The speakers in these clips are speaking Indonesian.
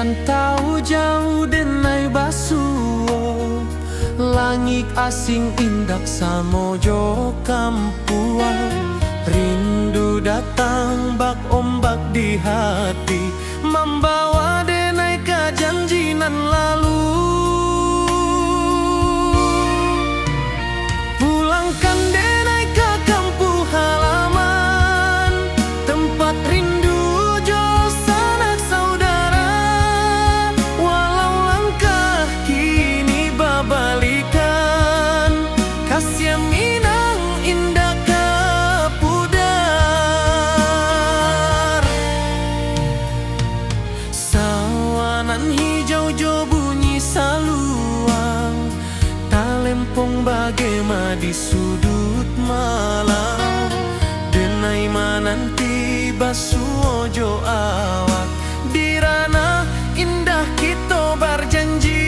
Rantau jauh denai basuo, langit asing indak samojo kampuan. Rindu datang bak ombak di hati, membawa denai ke janjinan lalu. Pulangkan denai ke kampung halaman, tempat rindu jo sanak saudara. Walau langkah kini babalikan, kasih minang indah ke pudar. Sawanan hijau jo bunyi saluang, talempong bagema di sudut malam. Denai mananti basuo jo awak, di ranah indah kita berjanji.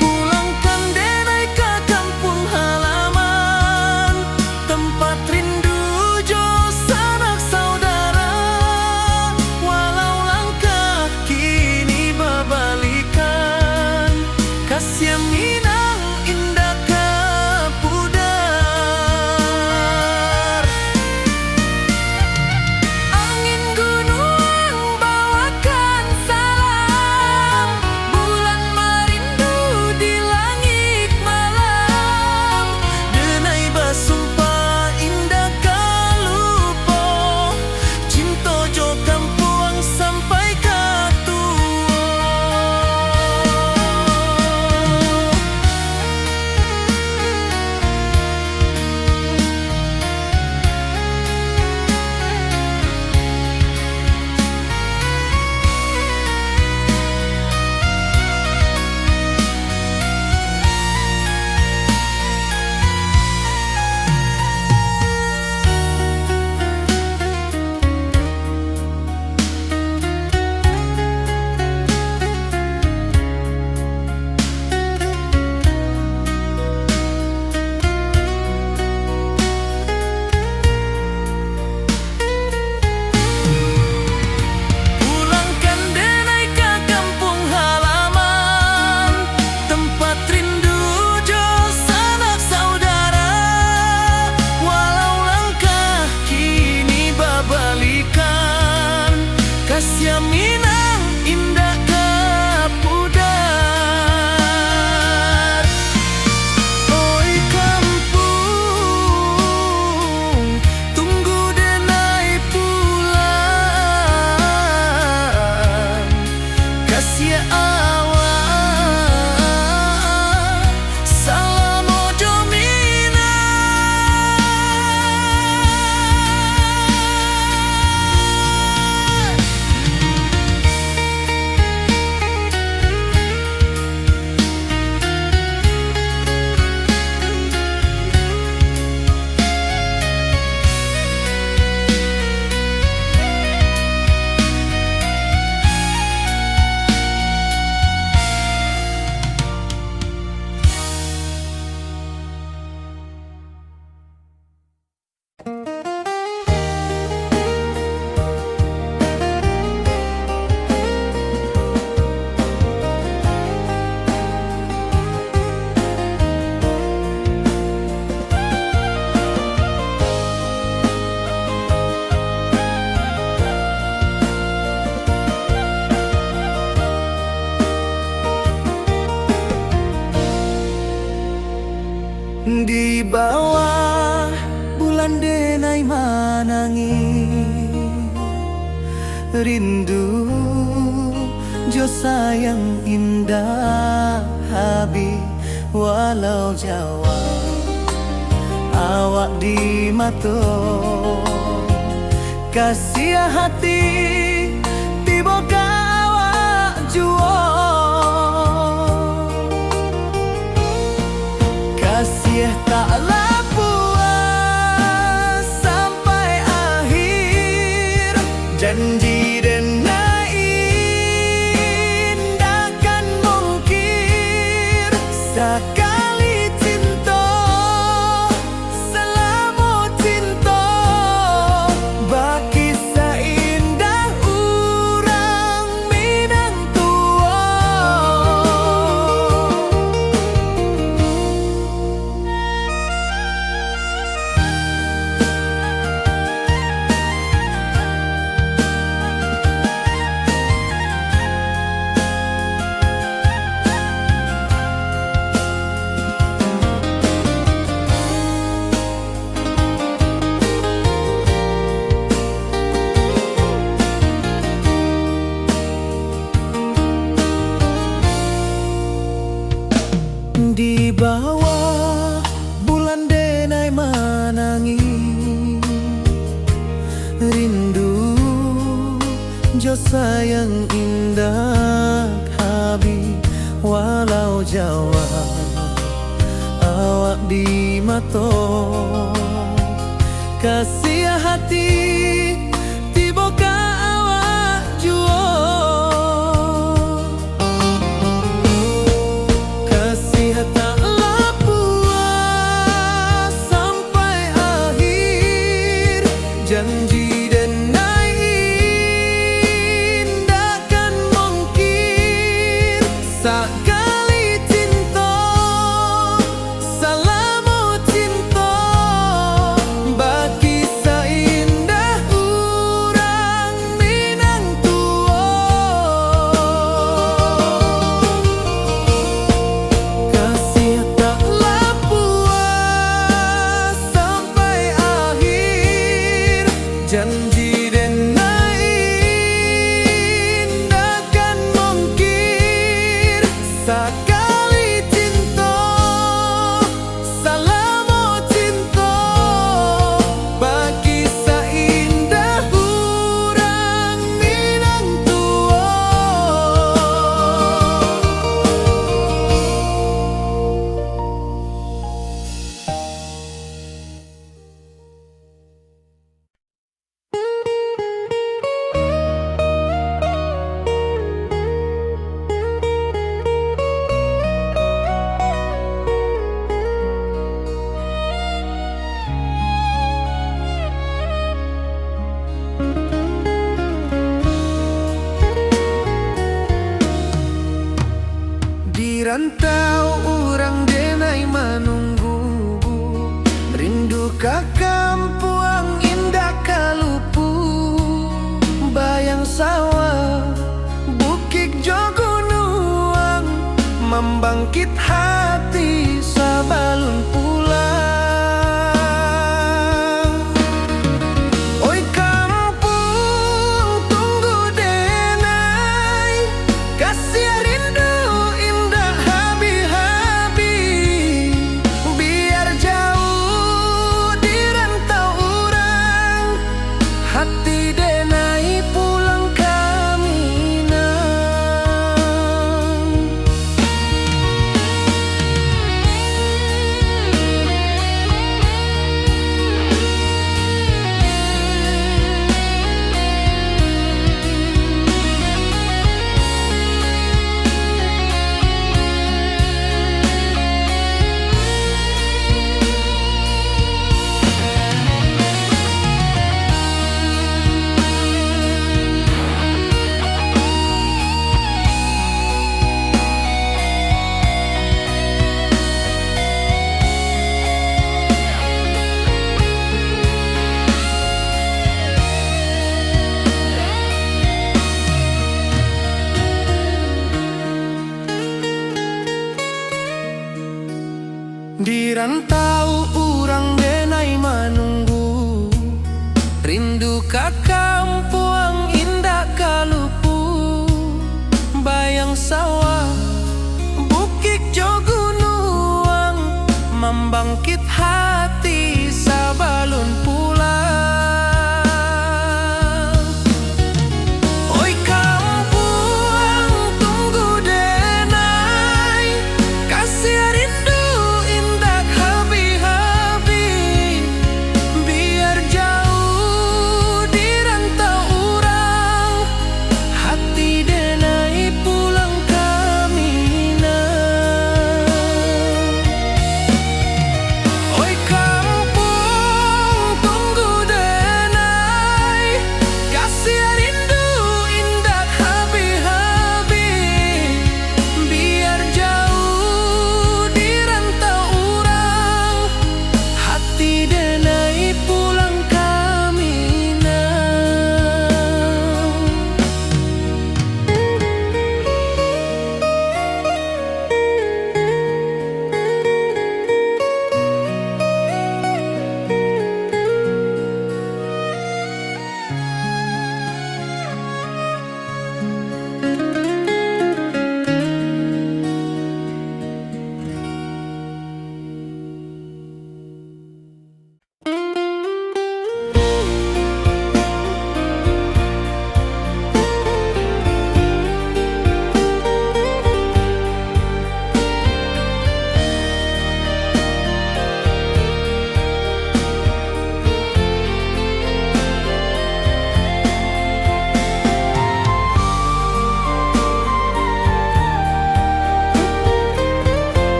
Pulangkan denai ke kampung halaman, tempat rindu jo sanak saudara. Walau langkah kini babalikan, kasih minang indah ke pudar. Angin gunung bawakan salam, bulan merindu di langit malam. Denai basumpah indah kalupo, cinta jo kampuang sampai ke tua. Pulangkan denai ke kampung halaman, tempat rindu jo sanak saudara. Walau langkah kini babalikan, kasih minang indah ke pudar. Oi kampung, tunggu denai pulang. Kasih awak salam ojo minang. Di bawah bulan denai manangi, rindu jo sayang indah habi. Walau jawa awak di mato, kasih hati tiba ka awak juo. Kasih taklah puas sampai akhir, janji denai indah kan mungkir. Sekali cinta selama cinta, baki seindah Di bawah bulan denai manangi rindu jo sayang indah habi walau Jawa awak di mato kasih hati tiba ka awak juo kasih taklah puas sampai akhir janji denai indah kan mungkin sekali cinta salamu cinta bagi seindah urang Minang tua kasih taklah puas sampai akhir janji denai indah kan mungkin sekali cinta salamu cinta bagi seindah urang Minang tua. Di rantau orang denai menunggu rindu ka kampuang indah kalupu bayang sawah bukit jo gunung membangkit hati sabalun pulang. Oi kampung tunggu denai kasih rindu indah habi-habi biar jauh di rantau orang hati denai pulang ke Minang. Di rantau orang denai menunggu rindu ka kampuang indah kalupu bayang sawah bukit jo gunung membangkit hati sabalun pulang. Oi kampuang tunggu denai kasih rindu indah habi-habi biar jauh di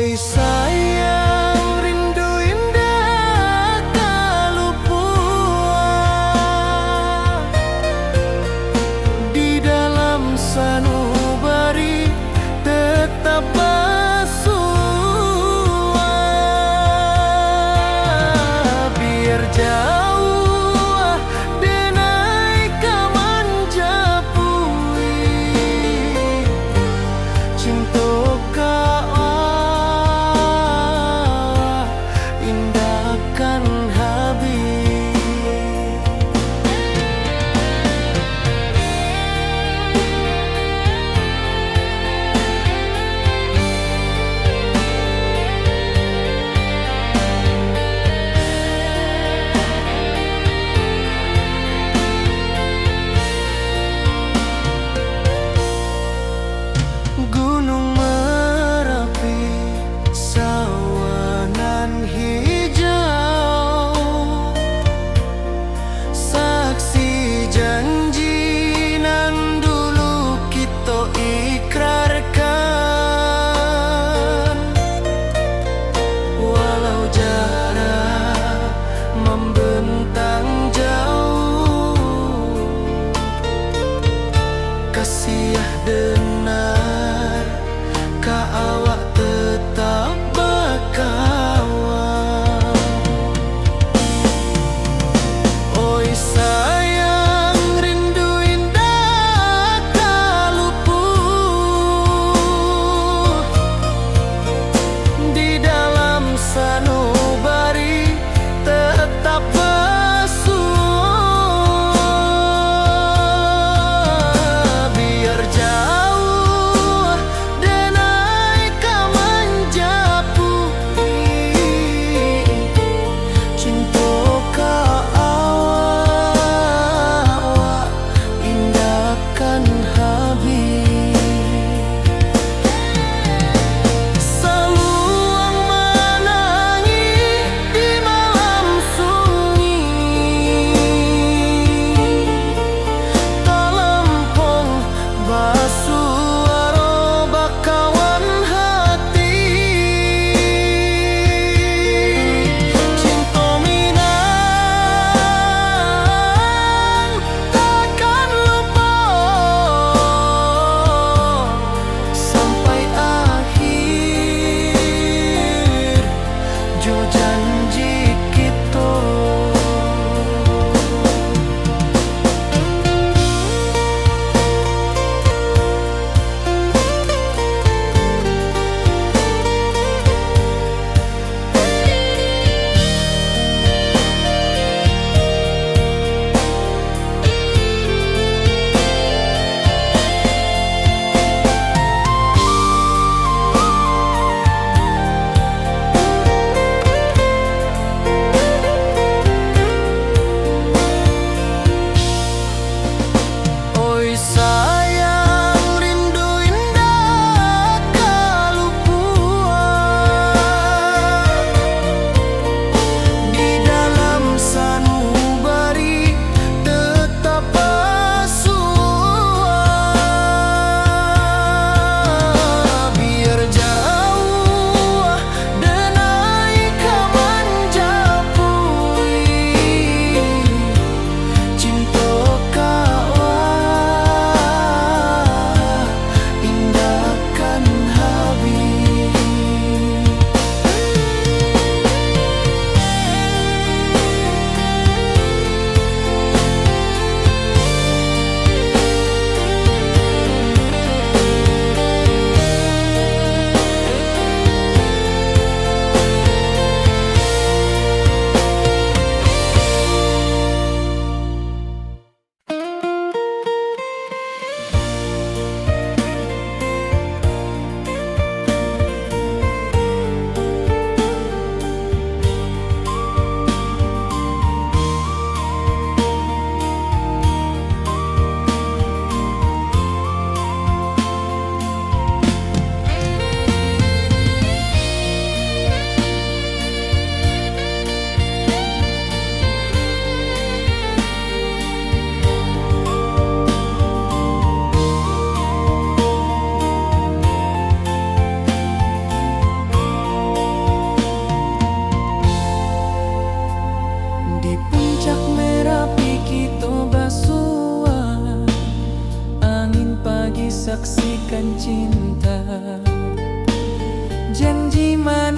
Oi sayang, rindu indah kalupua di dalam sanubari tetap bersua. Biar jauh denai kaman japui cinta ka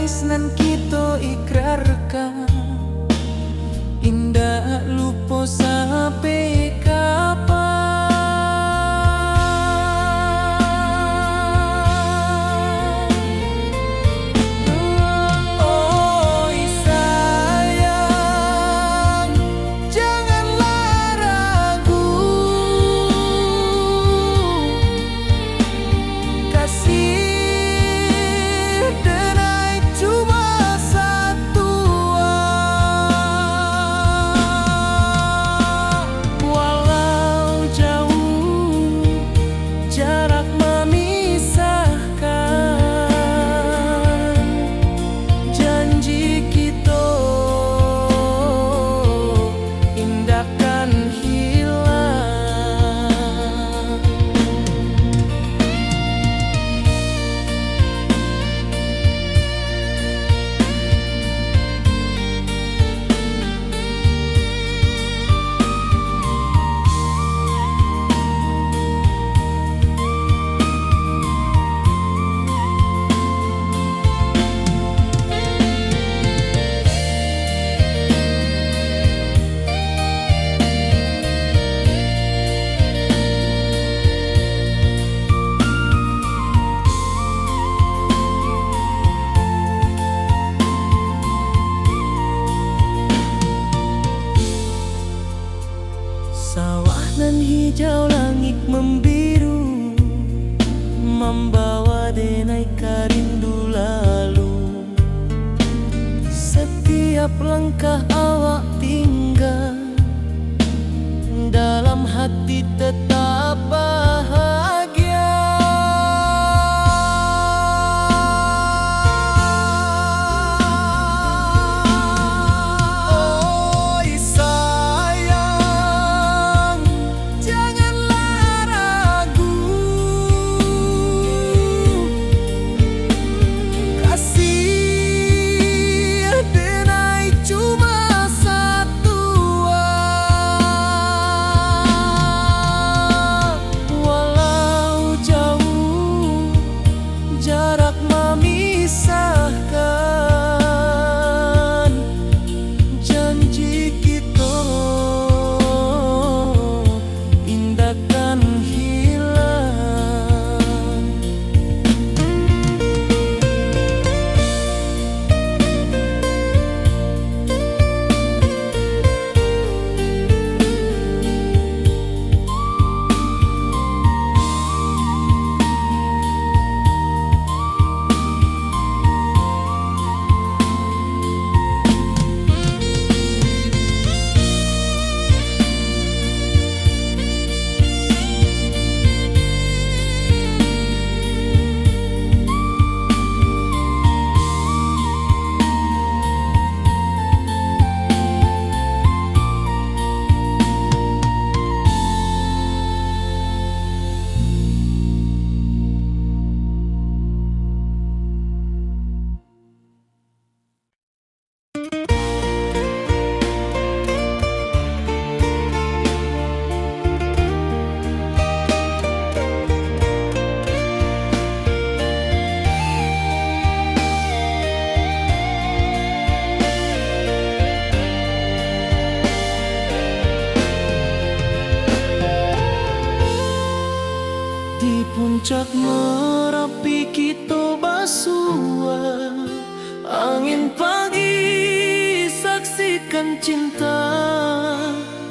manis nan kita ikrarkan, indah lupa sampai kapan. Oi sayang, janganlah ragu, kasih denai cuma satu. Walau jauh jarak memisahkan, janji kita indahkan hilang. Sawah nan hijau, langit membiru, membawa denai rindu lalu. Setiap langkah awak tinggal, dalam hati tetap bahagia. Oi sayang, janganlah ragu, kasih denai cuma satu. Walau jauh jarak memisahkan, janji kita indahkan hilang. Di puncak Merapi kita basua, angin pagi saksikan cinta,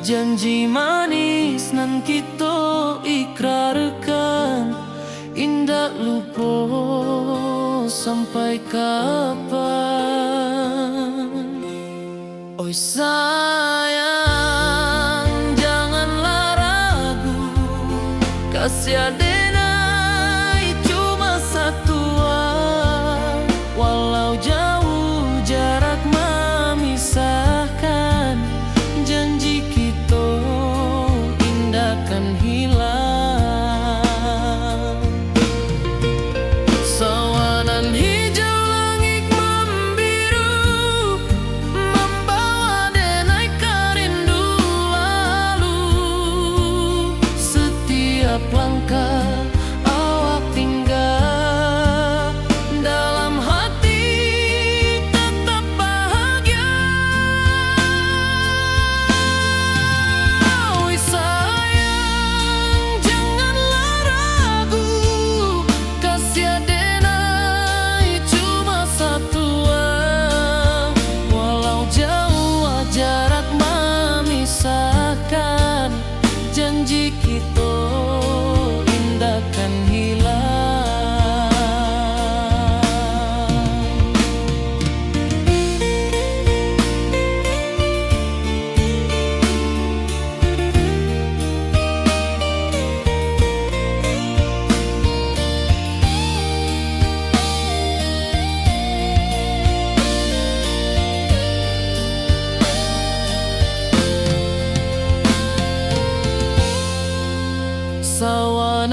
janji manis nan kita ikrarkan, indah lupa sampai kapan. Oi sayang, janganlah ragu, kasih denai cuma satu. Walau jauh jarak memisahkan, janji kita indahkan hilang. Sawanan hijau, langit membiru, membawa denai rindu lalu. Setiap langkah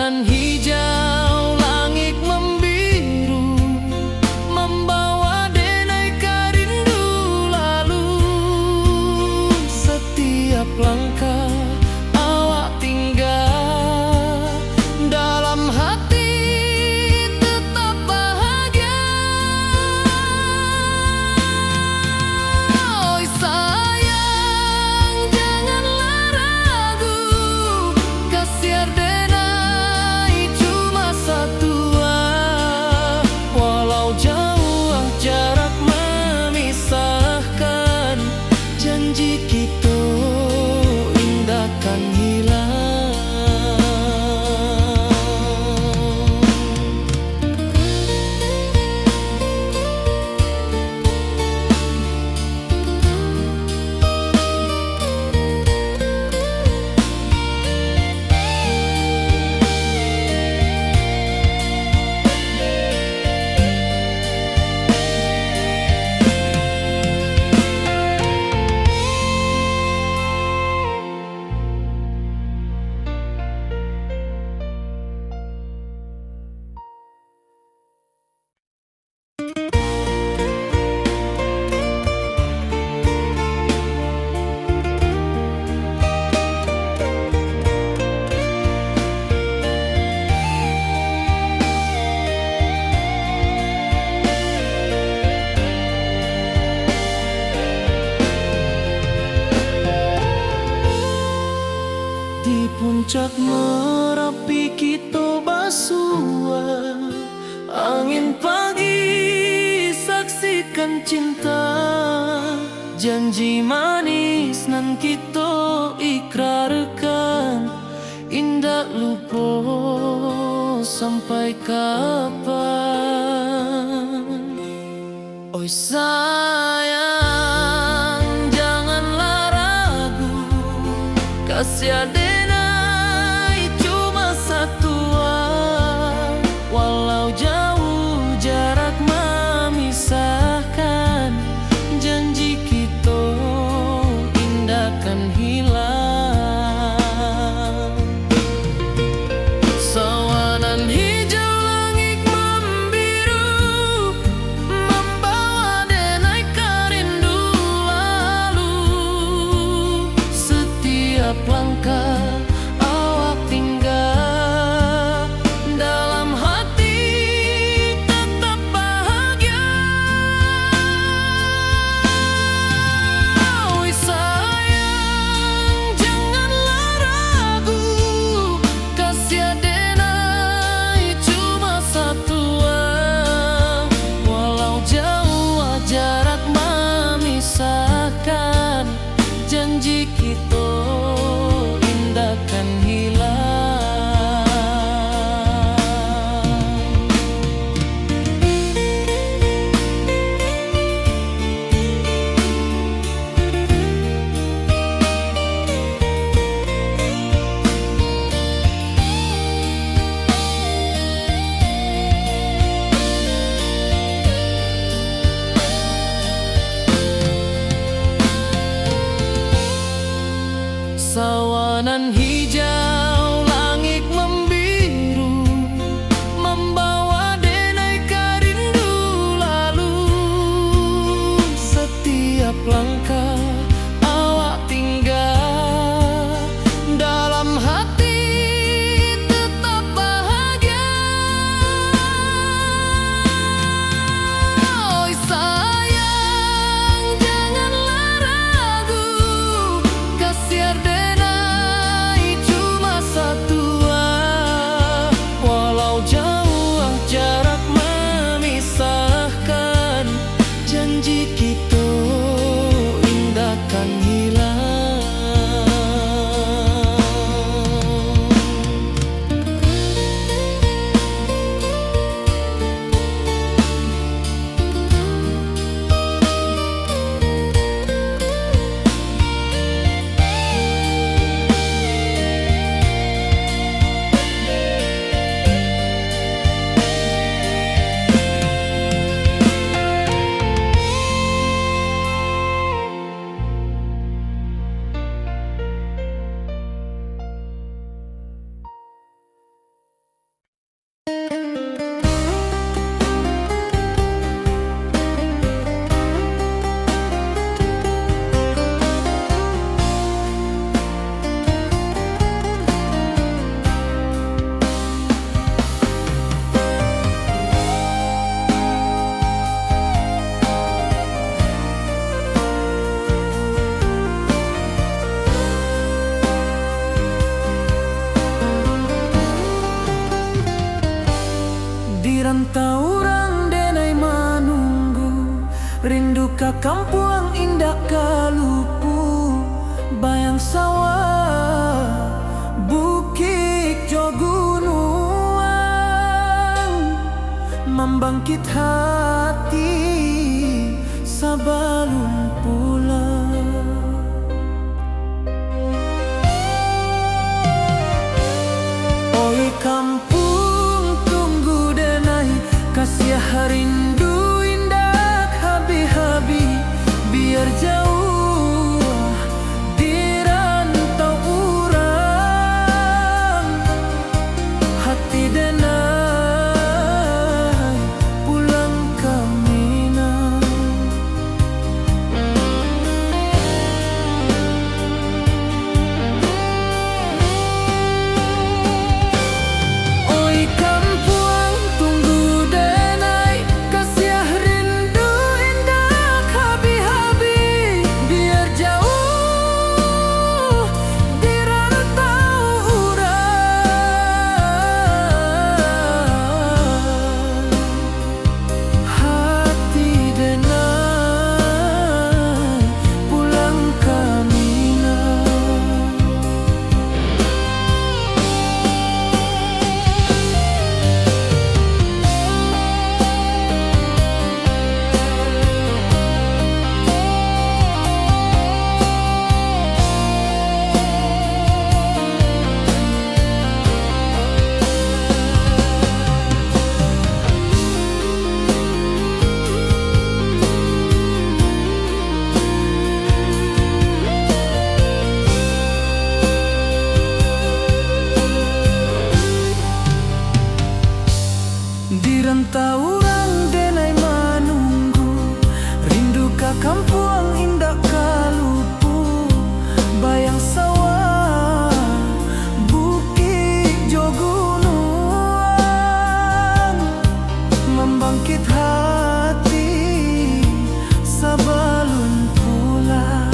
Sawanan hijau, langit membiru, membawa denai rindu lalu. Setiap langkah awak tinggal, dalam hati tetap bahagia. Oi sayang, janganlah ragu, kasih denai cuma satu. Walau jauh jarak memisahkan, janji kita indahkan hilang. Di puncak Merapi kita bersua, angin pagi saksikan cinta. Janji manis nan kita ikrarkan, indah lupa sampai kapan. Oi sayang, janganlah ragu, kasih denai cuma satu. Walau jauh jarak memisahkan, janji kita indahkan hilang. Sawanan hijau, langit membiru, membawa denai rindu lalu. Setiap langkah rindu ka kampung indah kalupu, bayang sawah, bukit jo gunung, membangkit hati sabalun pulang. Oi kampung tunggu denai, kasih rindu indah habi-habi, biar jauh di rantau urang, hati denai pulang ke Minang. Oi kampung tunggu denai, kasih rindu indah habi-habi, biar jauh di rantau urang, hati denai pulang ke Minang. Di rantau urang denai menunggu, rindu ka kampung indah kalupu, bayang sawah, bukit jo gunung, membangkit hati sabalun pulang.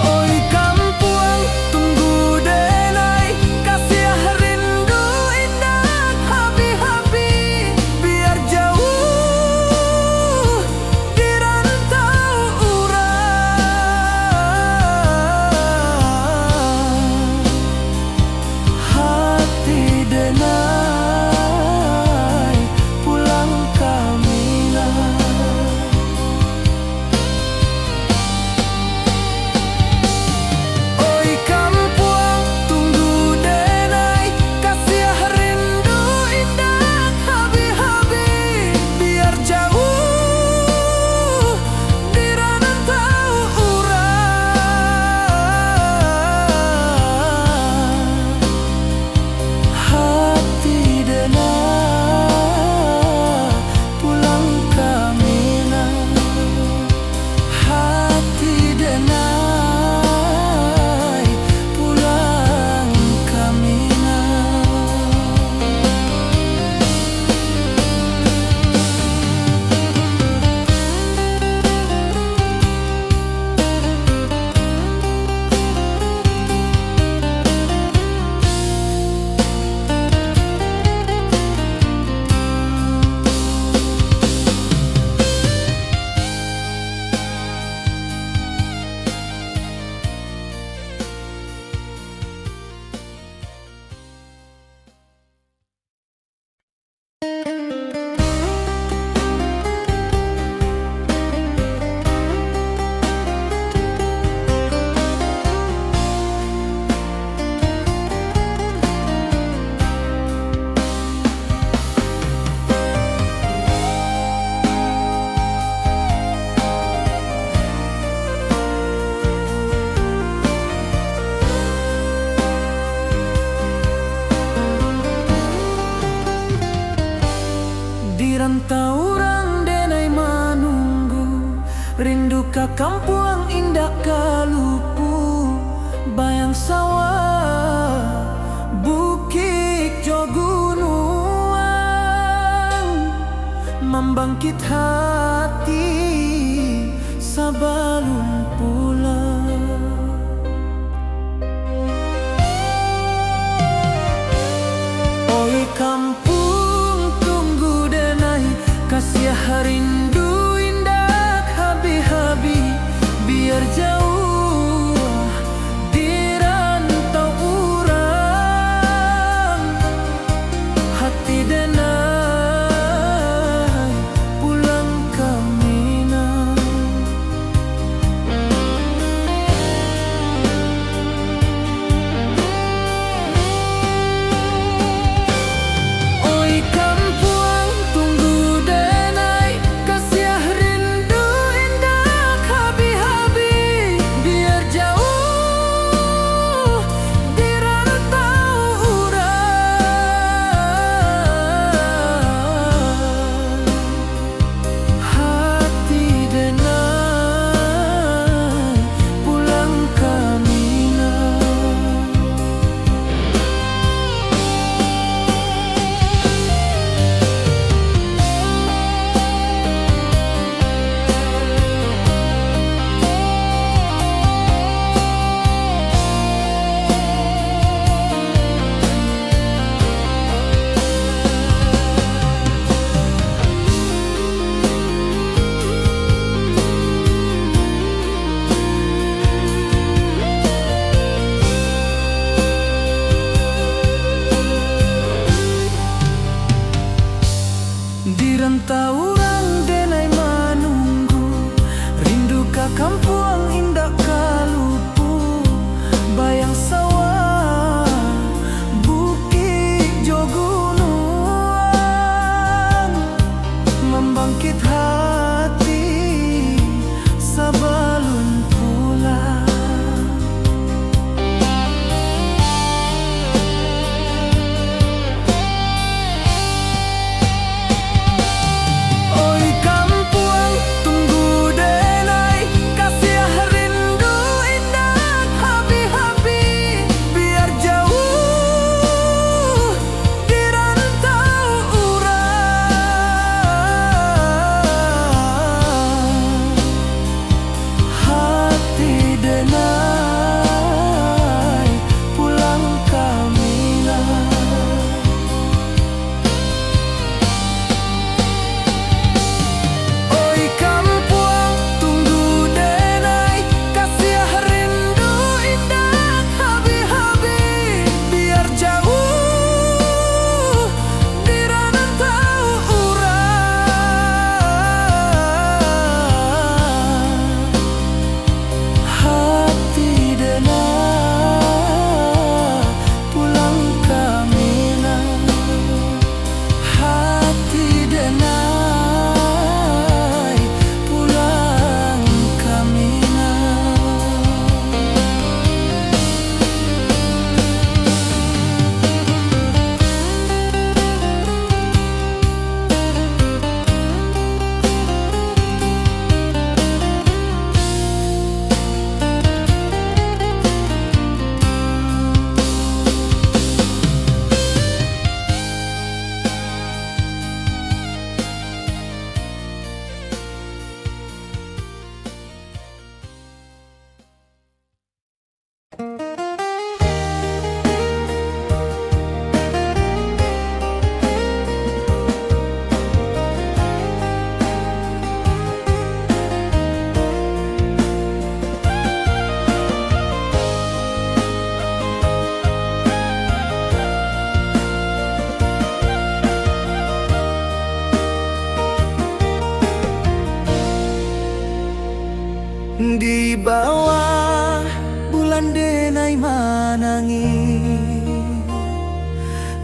Oi kampung tunggu denai, kasih rindu indah habi-habi, biar jauh di rantau urang, hati denai pulang ke Minang. Oi kampung tunggu denai, kasih rindu indah habi-habi, biar jauh di rantau urang, hati denai pulang ke Minang, hati denai pulang ke Minang. Di rantau urang denai menunggu, rindu ka kampung indah kalupu, bayang sawah, bukit jo gunung, membangkit hati sabalun pulang.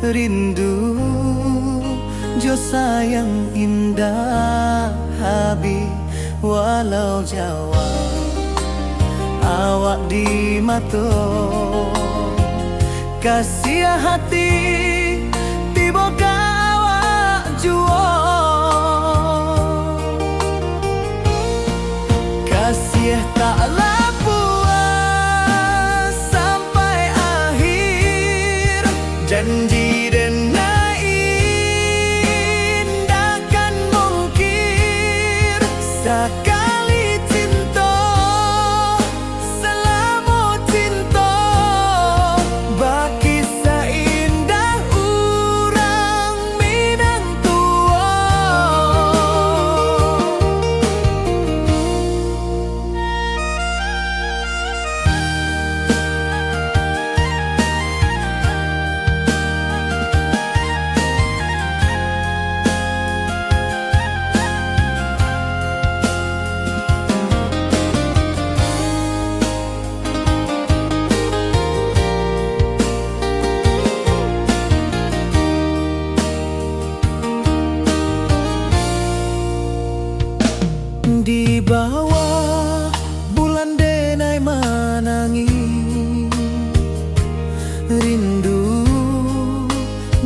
rindu jo sayang indah habis walau Jawa awak di mato kasih hati tiba awak juo kasih tak puas sampai akhir janji dan indahkan mungkir sekali cinta selama cinta baki seindah urang Minang tua. Di bawah bulan denai manangi rindu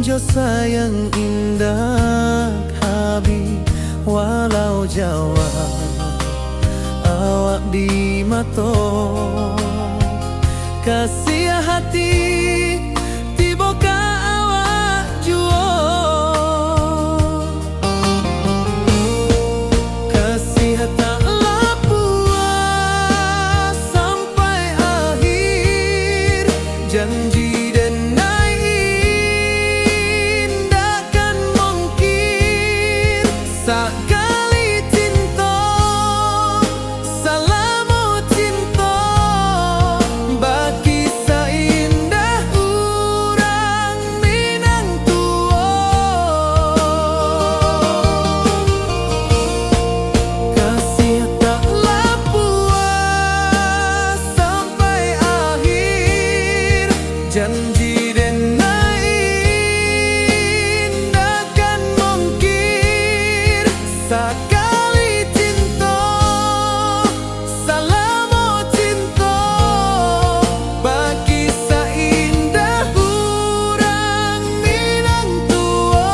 jo sayang indah habis walau Jawa awak di mato kasih hati tiba ka awak juo taklah puas sampai akhir janji dan indahkan mungkir sekali cinta selama cinta baki seindah urang Minang tua. Kasih taklah puas sampai akhir janji dan indahkan mungkir sekali cinta selama cinta baki seindah urang Minang tua.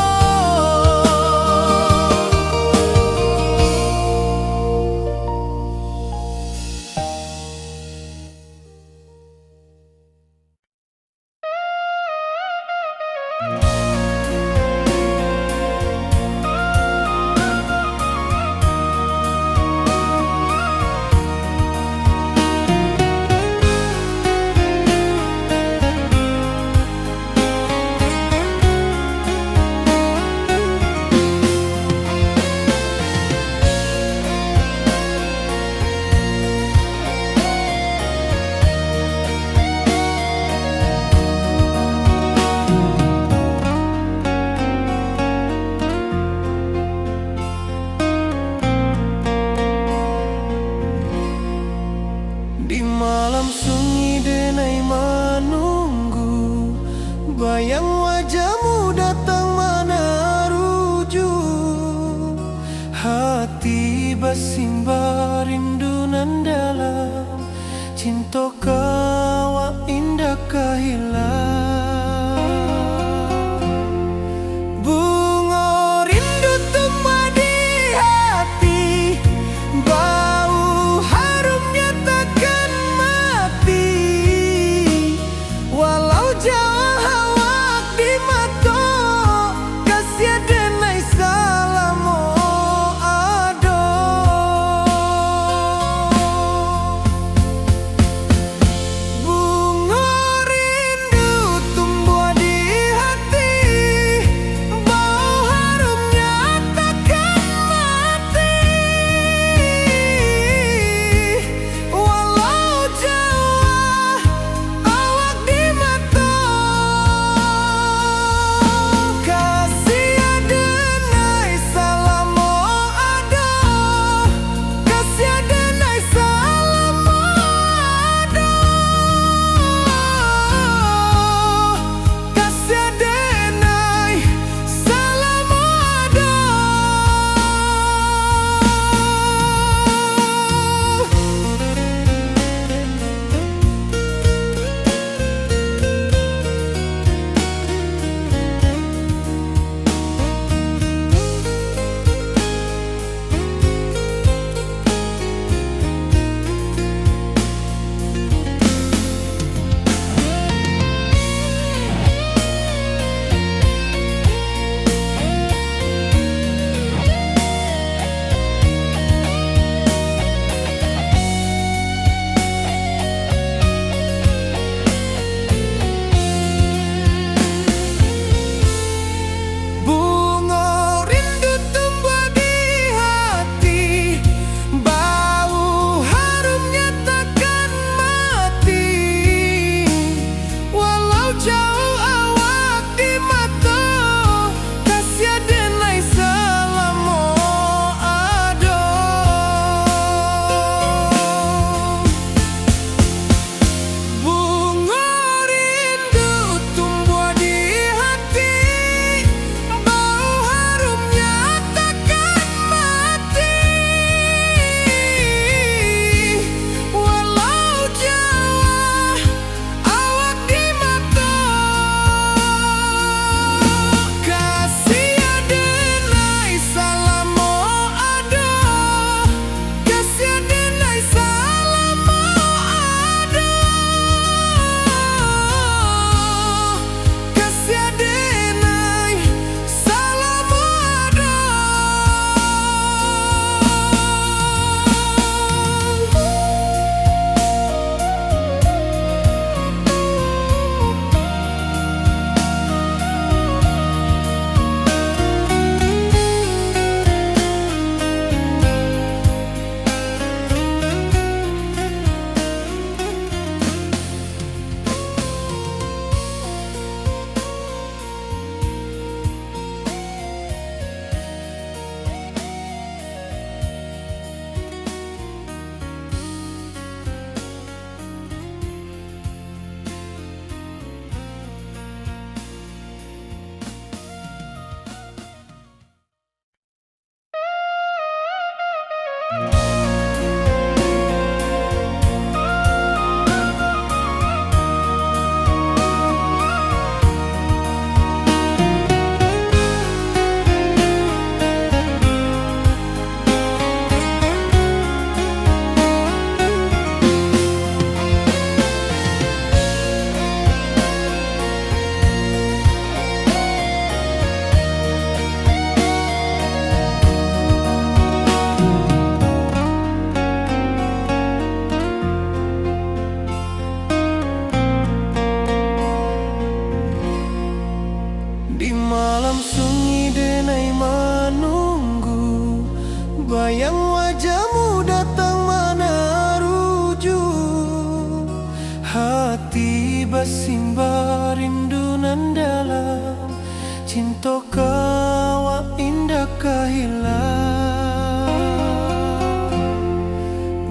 cinta kau indah kahilang.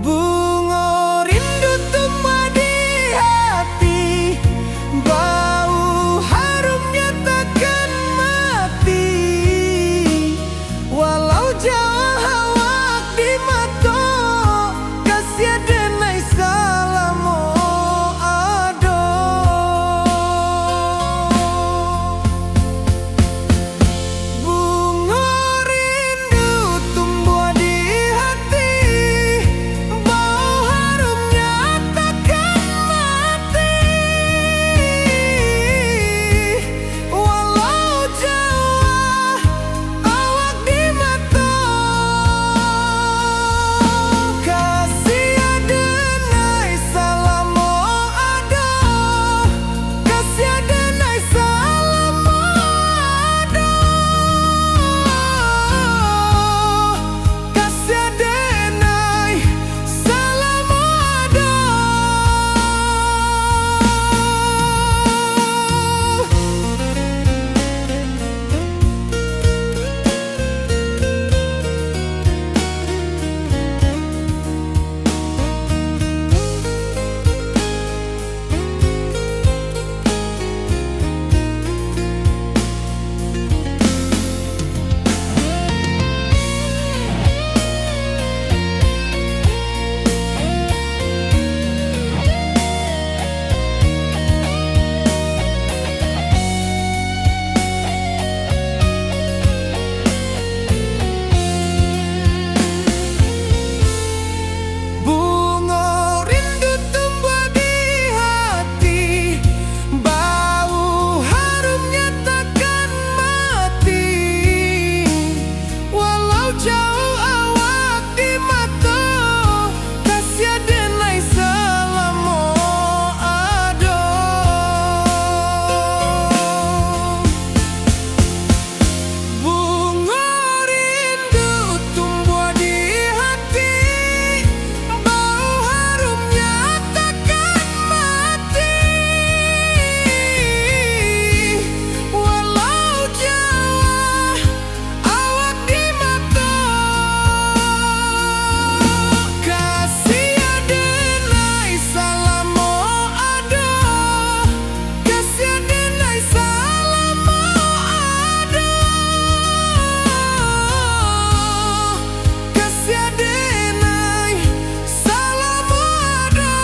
Bunga rindu tumbuh di hati, bau harumnya takkan mati. Walau jauh awak di mata, kasih denai salamo ado. Bunga rindu tumbuh di hati, bau harumnya takkan mati. Walau jauh awak di mata, kasih denai salamo ado, kasih denai salamo ado, kasih denai salamo ado. Bunga rindu tumbuh di hati, bau harumnya takkan mati. Walau jauh awak di mata, kasih denai salamo ado. Bunga rindu tumbuh di hati, bau harumnya takkan mati. Walau jauh awak di mata, kasih denai salamo ado, kasih denai salamo ado, kasih denai salamo ado.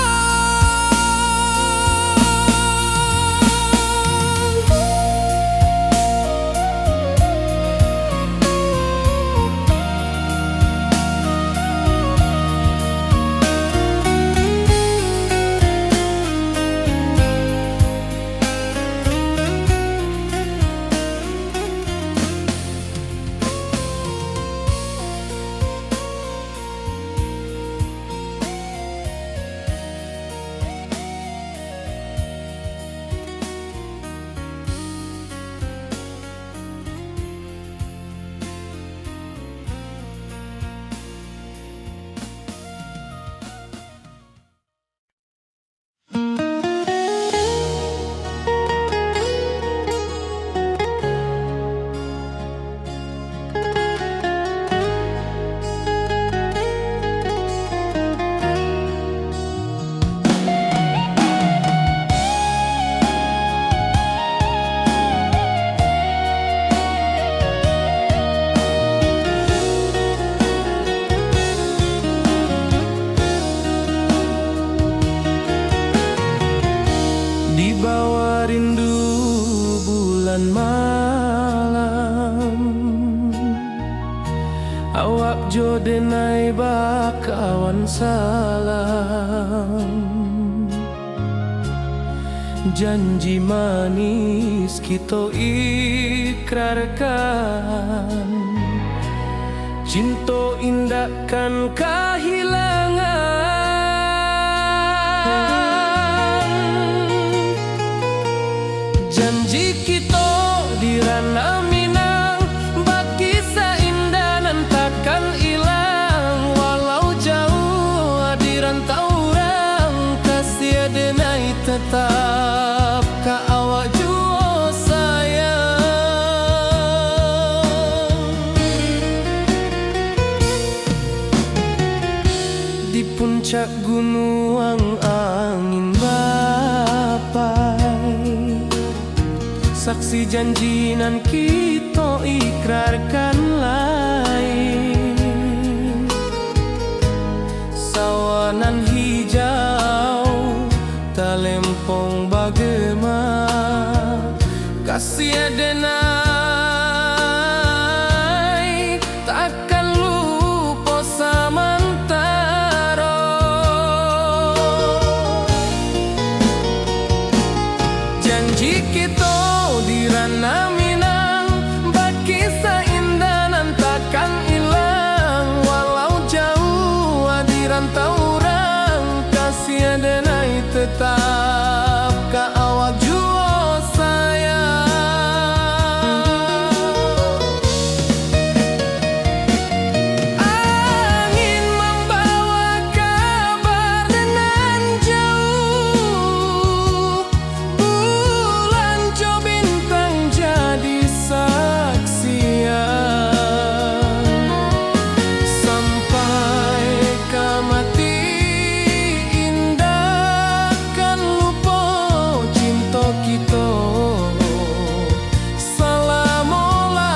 Di bawah rindu bulan malam, awak jo denai bakawan salam. Janji manis kita ikrarkan, cinta indahkan kehilangan. Janji kita di ranah Minang, baki seindah nan takkan hilang. Walau jauh di rantau orang, kasih denai tetap ka awak jua sayang. Cak gunung angin bapai, saksi janjinan kita ikrarkan lain. Sawanan hijau talempong bagema, kasih adenai takkan lupa samantara. Janji kita di ranah Minang, bakisah indah nan takkan hilang. Walau jauh di rantau orang, kasih adenai tetap ka awak jua sayang. Angin membawa kabar nan jauh, bulan jo bintang jadi saksian. Sampai ke mati indah kan lupa cinta kita selama-lama.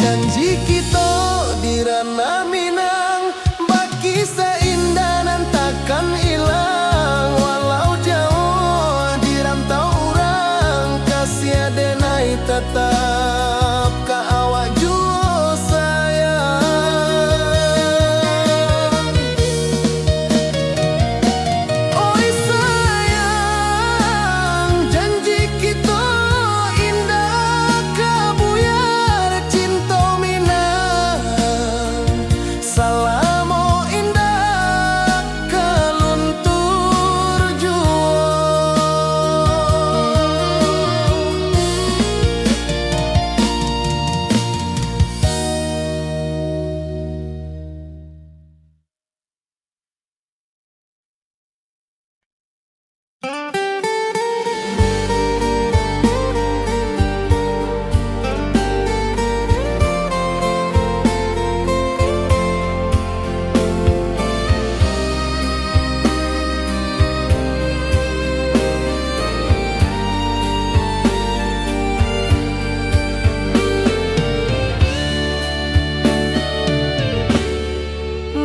Janji kita di ranah Minang, bakisah indah nan takkan hilang. Walau jauh di rantau orang, kasih adenai tetap ka awak jua sayang. Oi sayang, janji kita indah kabuyar cinta Minang. Salamo indah keluntur jua.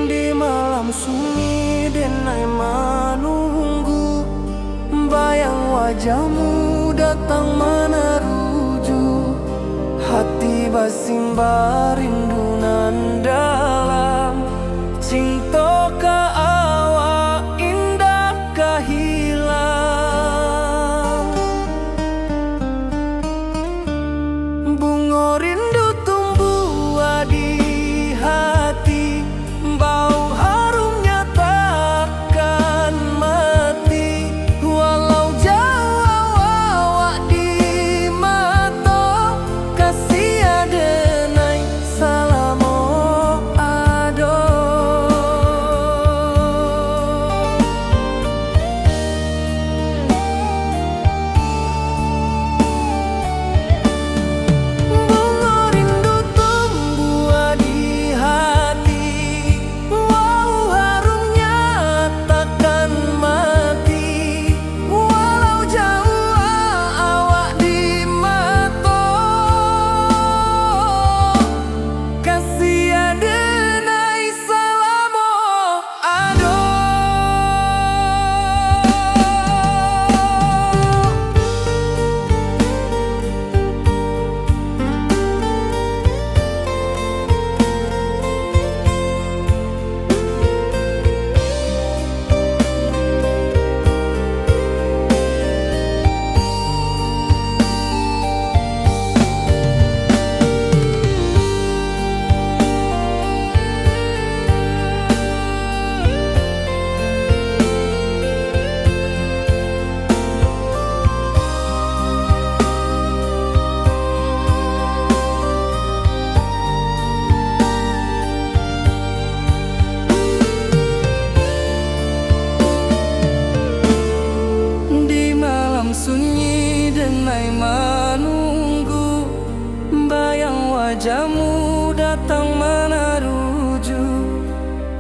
Di malam sunyi denai menunggu, bayang wajahmu datang meneruju. Hati basimba rindu nan dalam, cinta ka awak indah ka hilang. Bunga rindu tumbuh di hati, bau harumnya takkan mati. Walau jauh awak di mata, kasih adenai salam.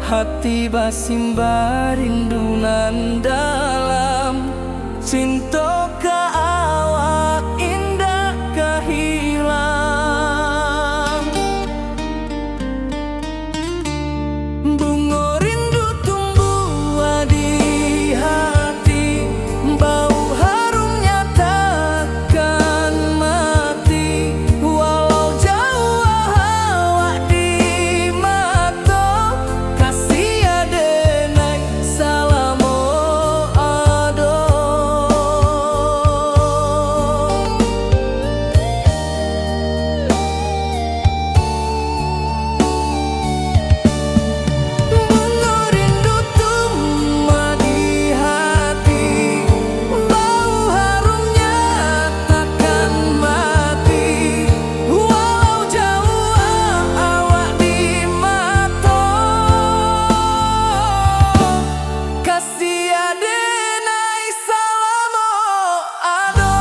hati basimba rindunan dalam cinta ka awak indah kahilang. Bunga rindu tumbuh di hati, bau harumnya takkan mati. Walau jauh awak di mata, kasih adenai salamo ado. Bunga rindu tumbuh di hati, bau harumnya takkan mati. Walau jauh awak di mata, kasih adenai salamo ado.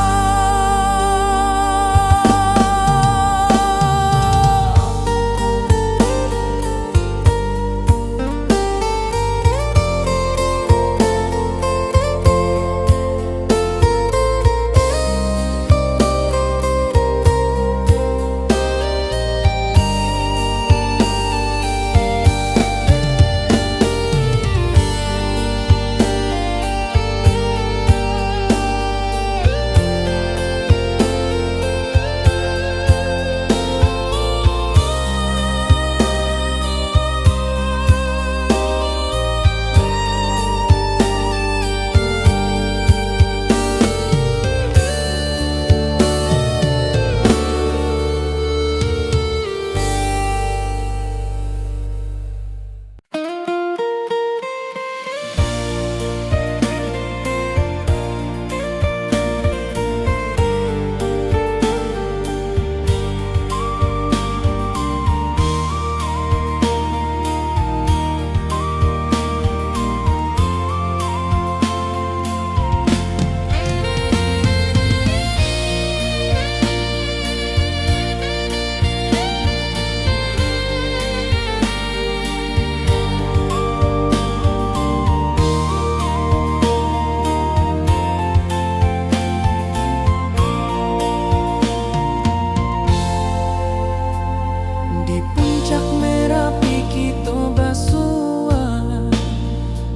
Di puncak Merapi kita basua,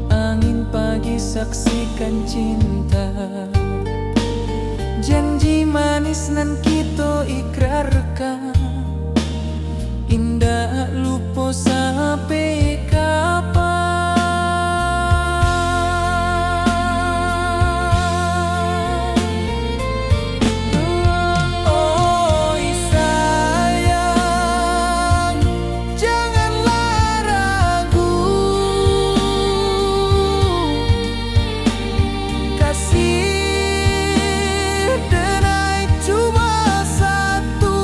angin pagi saksikan cinta. Janji manis nan kita ikrarkan, indah lupa sampai kapan. Oi sayang, janganlah ragu, kasih denai cuma satu.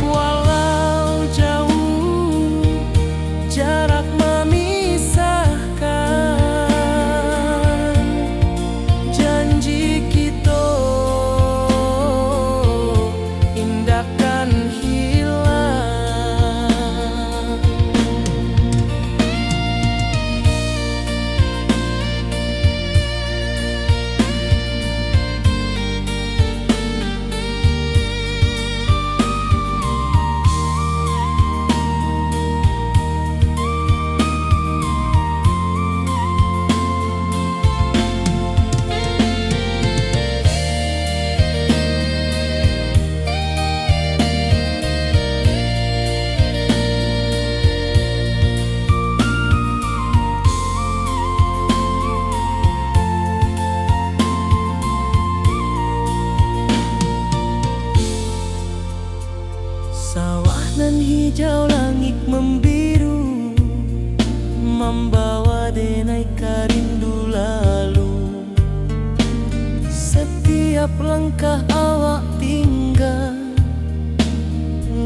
Walau jauh jarak memisahkan, janji kita indahkan hilang. Sawah nan hijau, langit membiru, membawa denai karindu lalu. Setiap langkah awak tinggal,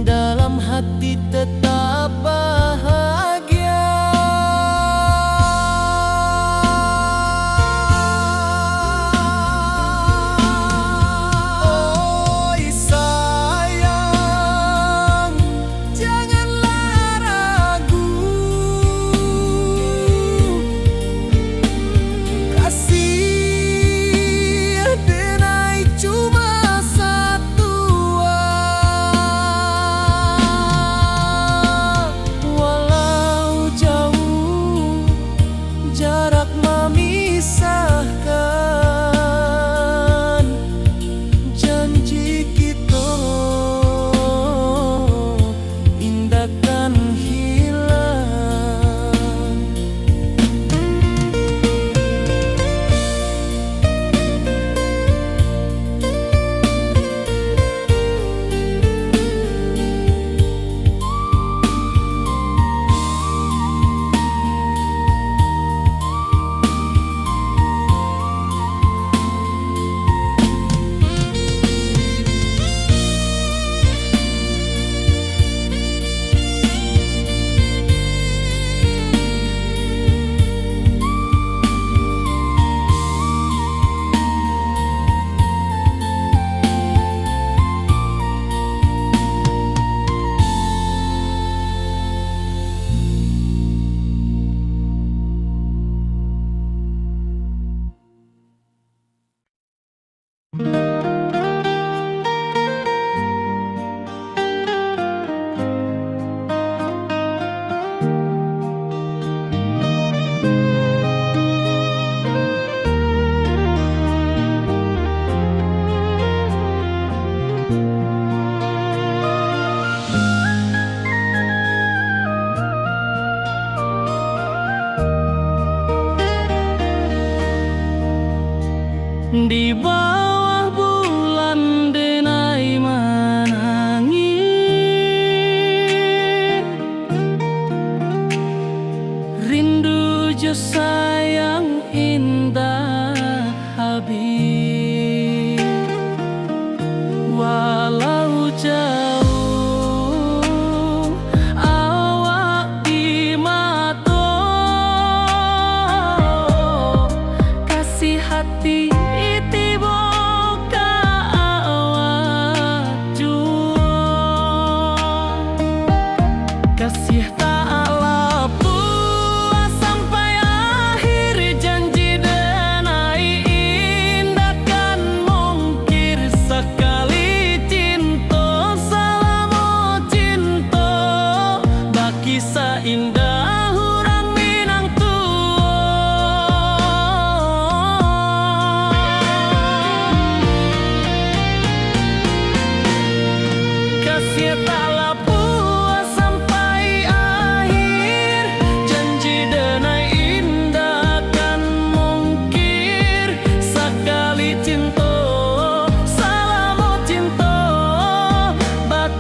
dalam hati tetap bahagia. Oi sayang,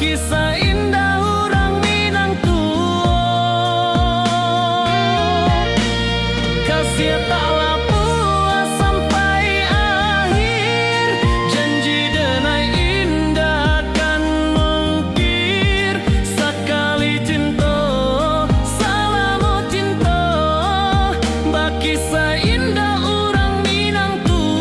Kisah indah orang Minang tuo, kasih taklah puas sampai akhir. Janji denai indah kan mungkir. Sekali cinta, salamu cinta, bakisah indah orang Minang tuo.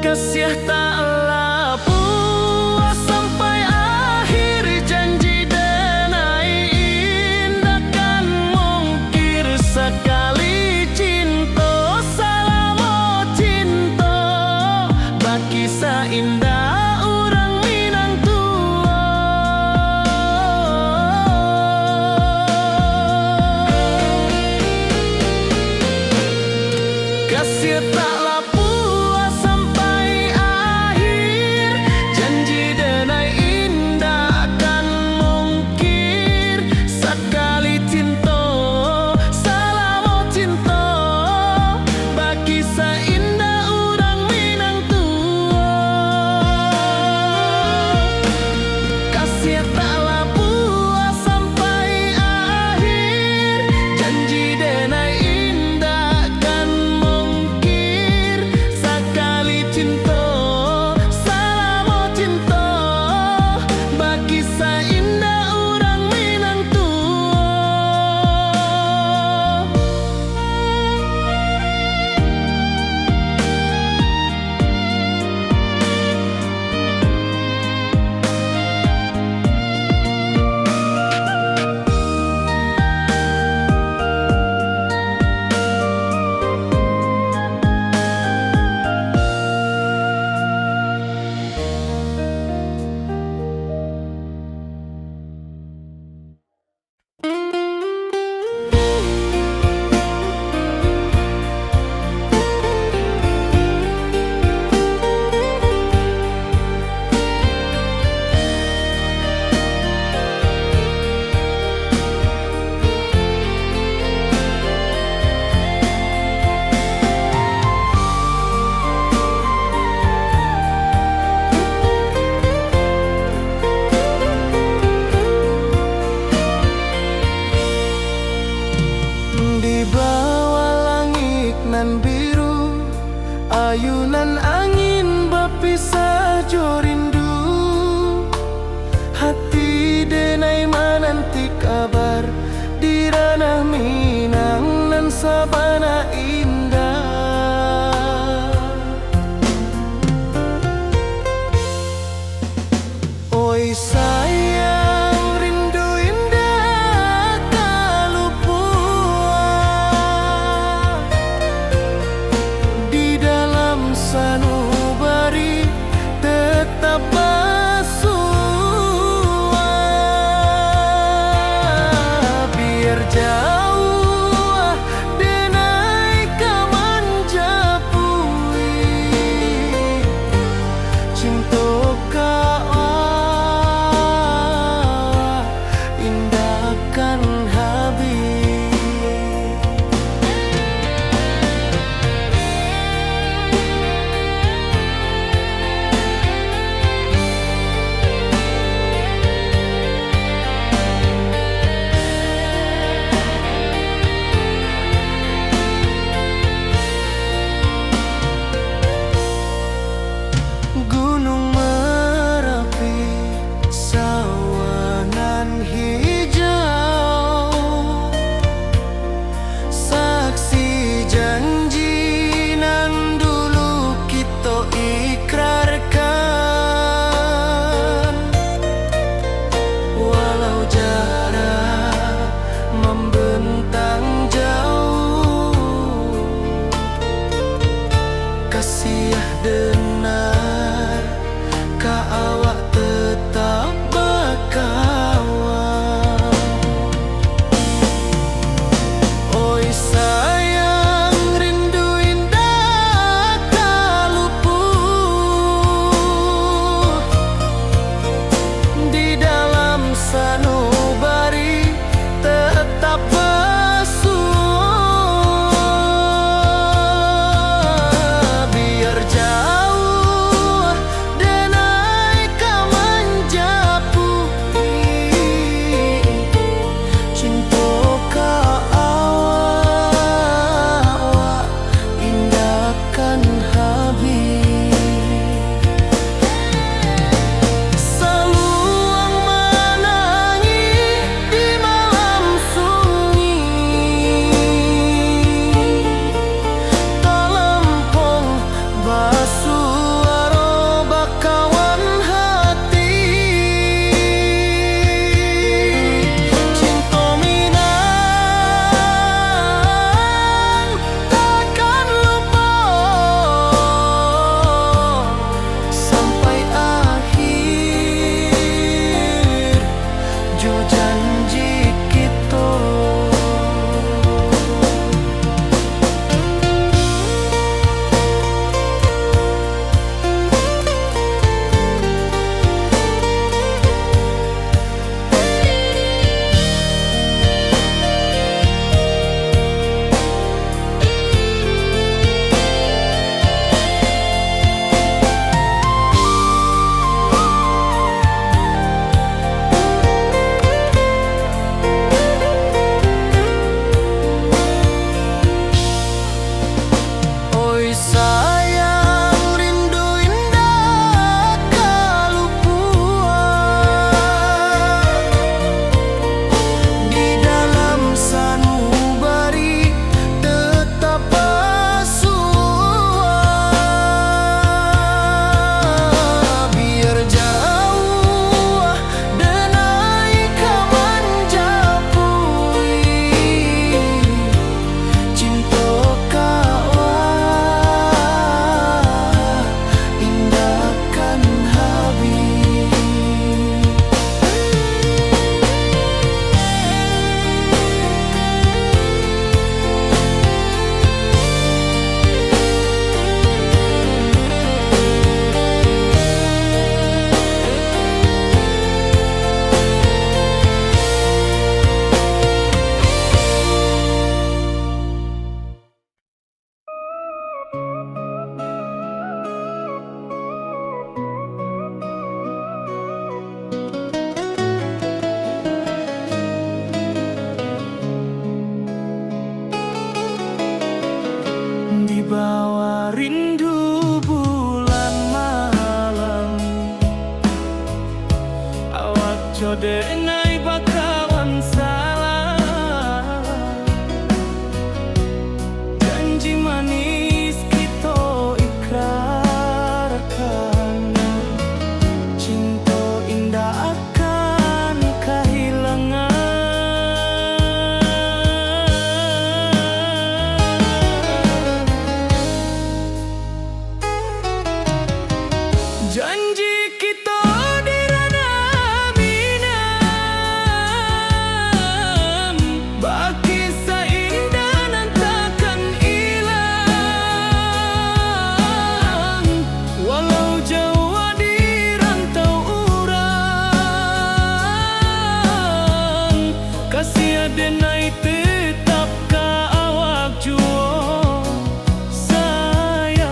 Kasih taklah puas sampai akhir. Janji denai indah kan mungkir. Sekali cinta, salamu cinta, bakisah indah orang Minang tuo. Kasih taklah puas sampai akhir. Janji denai indah kan mungkir. Sekali cinta, salamu cinta, bakisah indah orang Minang tuo. Kasih taklah puas sampai akhir. Janji denai indah kan mungkir. Sekali cinta, salamu cinta, bakisah indah orang Minang tuo. Di bawah langit nan biru, ayunan angin berpisah jo rindu. Hati denai menanti kabar di ranah Minang nan sabana indah. Oi sayang, rindu indah kalupua di dalam sanubari tetap bersua. Biar jauh denai kaman japui cinta ka Jodenai bakawan salah, janji manis kita ikrarkan, cinta indah akan kehilangan. Janji kita di ranah Minang, baki seindah nan takkan hilang, walau jauh di rantau urang, kasih adenai tetap ka awak juo sayang.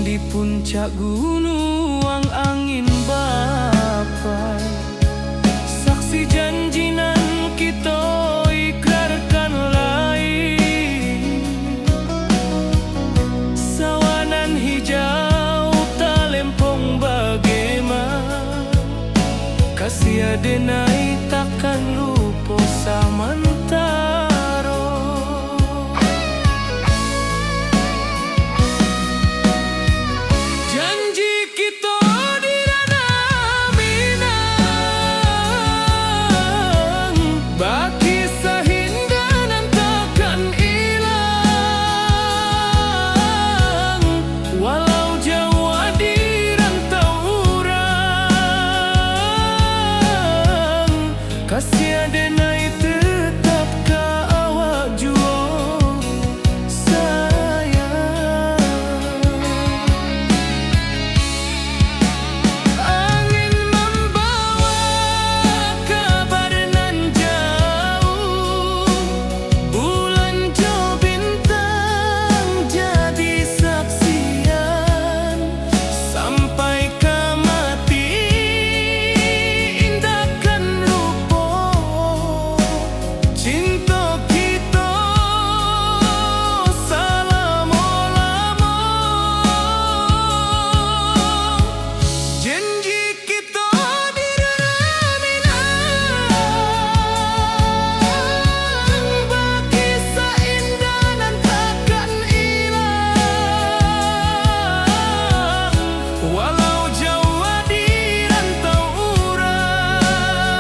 Di puncak gunung angin bapai, saksi janji nan kita ikrarkan lain. Sawanan hijau talempong bagaimana, kasih adenai takkan lupa samantara. Janji kita di ranah Minang, baki sahinda nan takkan hilang, walau jauh di rantau urang, kasih adenai tetap ka awak juo sayang. Angin membawa kabar nan jauh, bulan jo bintang jadi saksian, sampai ke mati indahkan lupa cinta kita selama-lama. Janji kita di ranah Minang, baki seindah nan takkan hilang, walau jauh di rantau urang,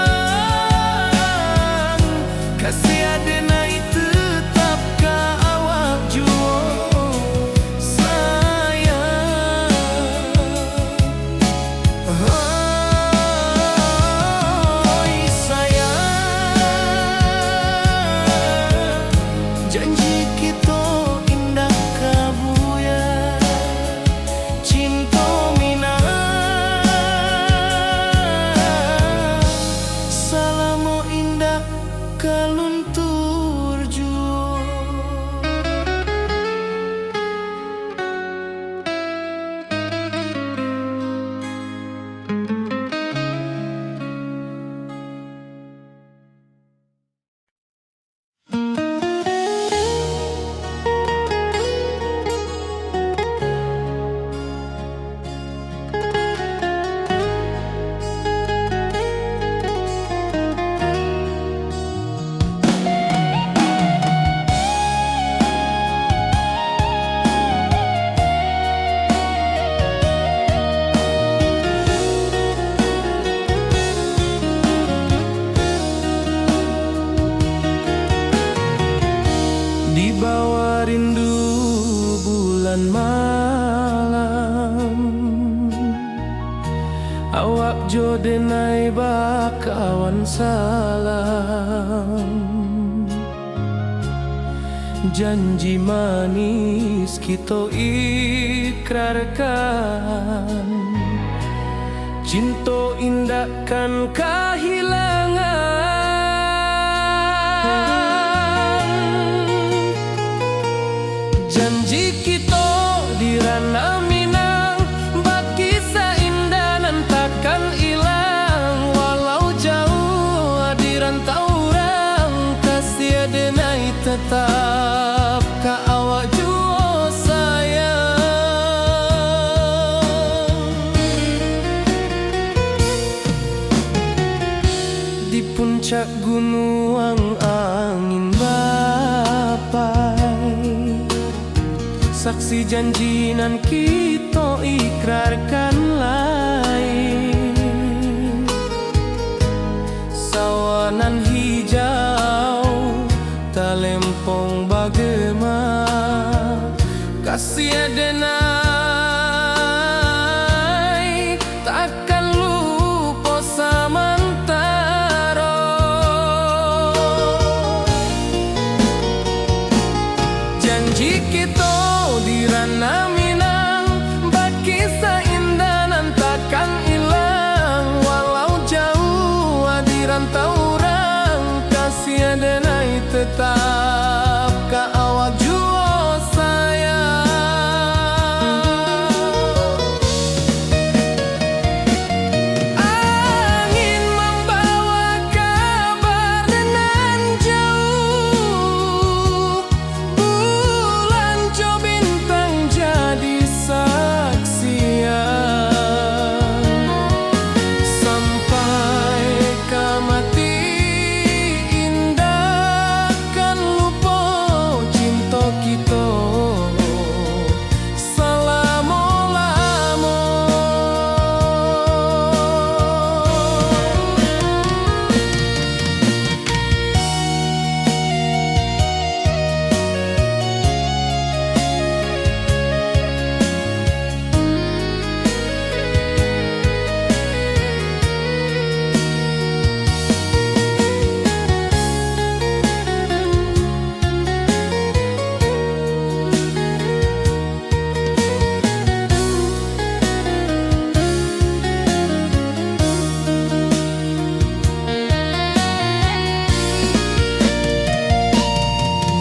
kasih adenai tetap ka awak juo sayang. Oi sayang, janji kita indah kabuya, cinta Minang, salamo indah kaluntur juo. Di bawah rindu bulan malam, awak jodenai bakawan salam, janji manis kita ikrarkan, cinta indahkan kehilangan. Janji kita di ranah Minang, baki seindah nan takkan hilang, walau jauh di rantau urang, kasih adenai tetap ka awak juo sayang. cak gunung angin bapai, saksi janjinan kita ikrarkan lain. Sawanan hijau talempong bagema, kasih adenai takkan lupa samantara. Janji kita di ranah Minang, bagi seindahan takkan hilang. Walau jauh di rantau orang, kasih adenai tetap ka awak jua sayang. Angin membawa kabar nan jauh, bulan jo bintang jadi saksian. Sampai ke mati indah kan lupa cinta kita selama-lama.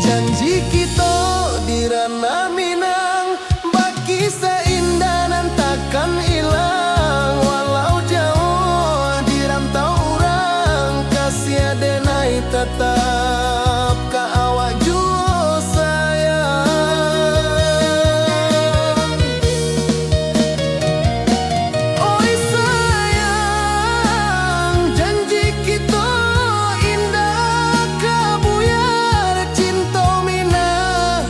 Janji kita di ranah Minang, bagi seindahan takkan hilang. Walau jauh di rantau orang, kasih adenai tetap ka awak jua sayang. Oi sayang, janji kita indah kabuyar cinta Minang.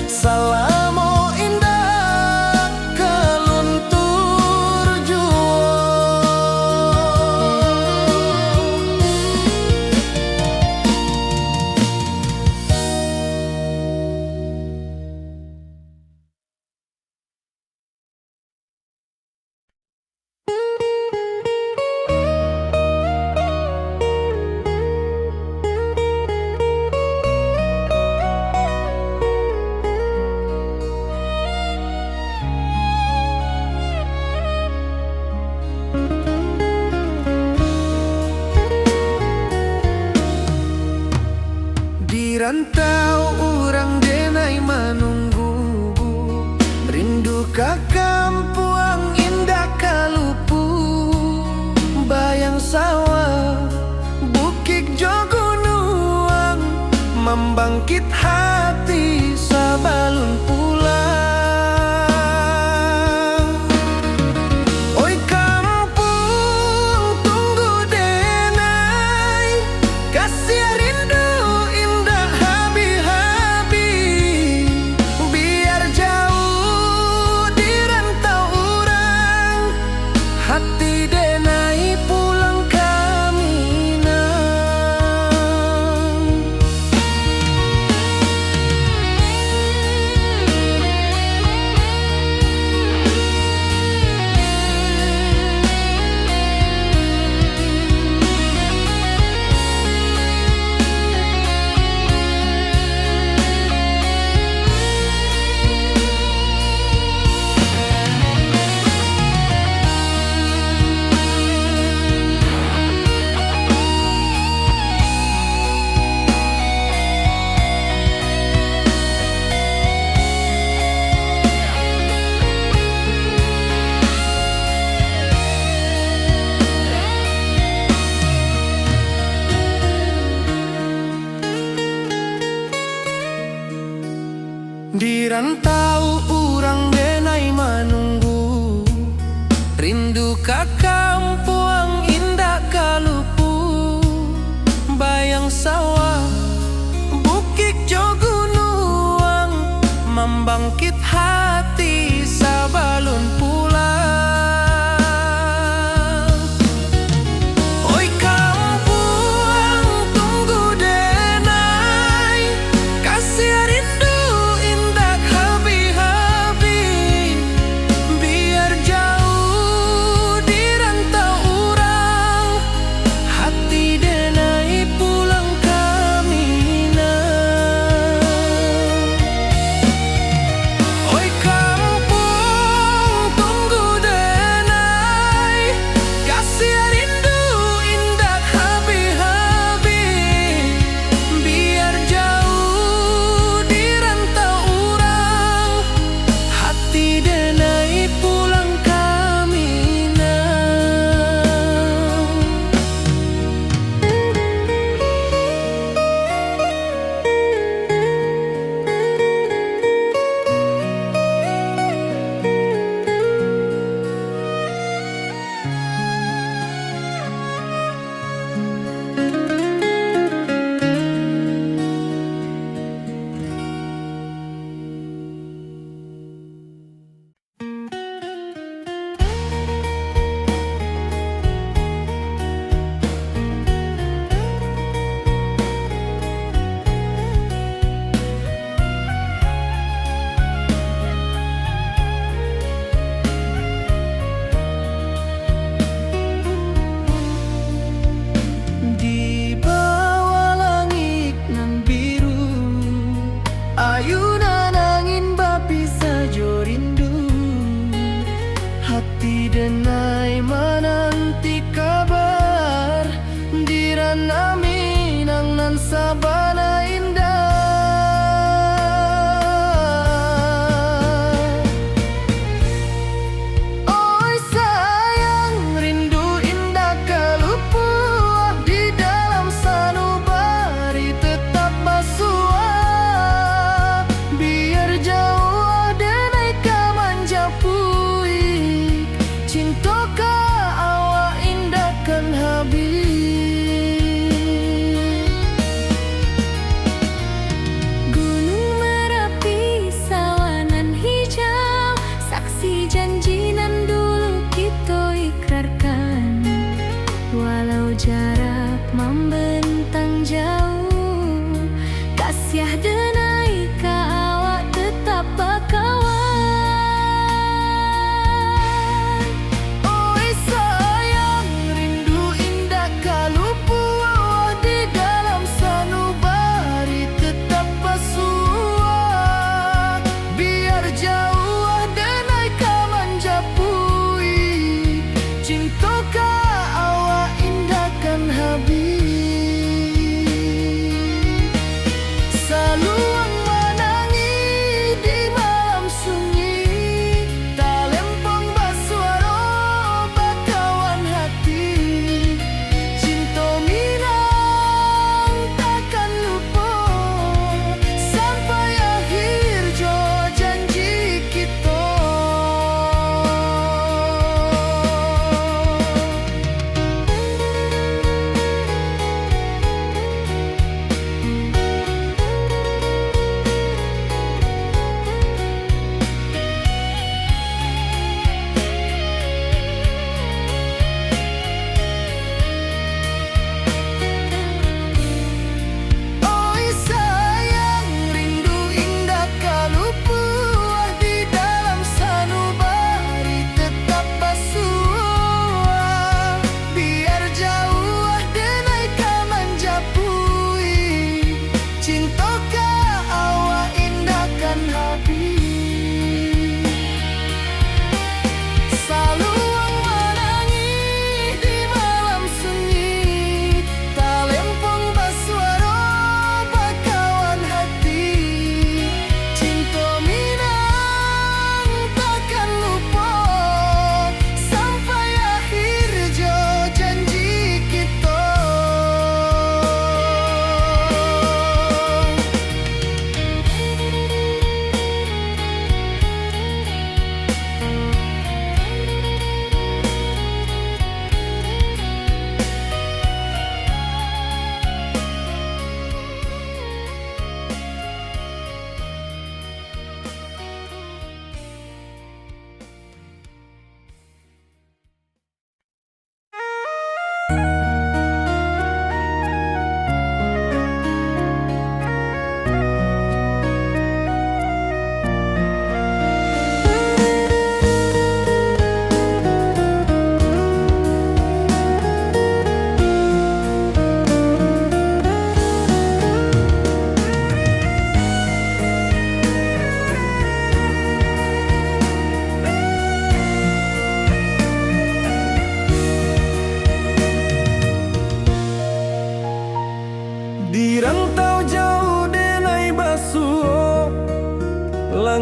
Salamo indah kaluntur jua. Di rantau orang denai menunggu, rindu ka kampuang indah kalupu. Bayang sawah, bukit jo gunung, membangkit hati sabalun pulang. Oi kampung tunggu denai, kasih rindu indah habi-habi. Biar jauh di rantau orang, hati denai pulang ke Minang. Di rantau urang denai menunggu, rindu ka kampuang indah kalupu. pembangkit hati sabalun pulang. Oi kampung tunggu denai, kasih rindu indah habi-habi. Biar jauh di rantau urang, hati denai pulang kami nah. Oi kampung tunggu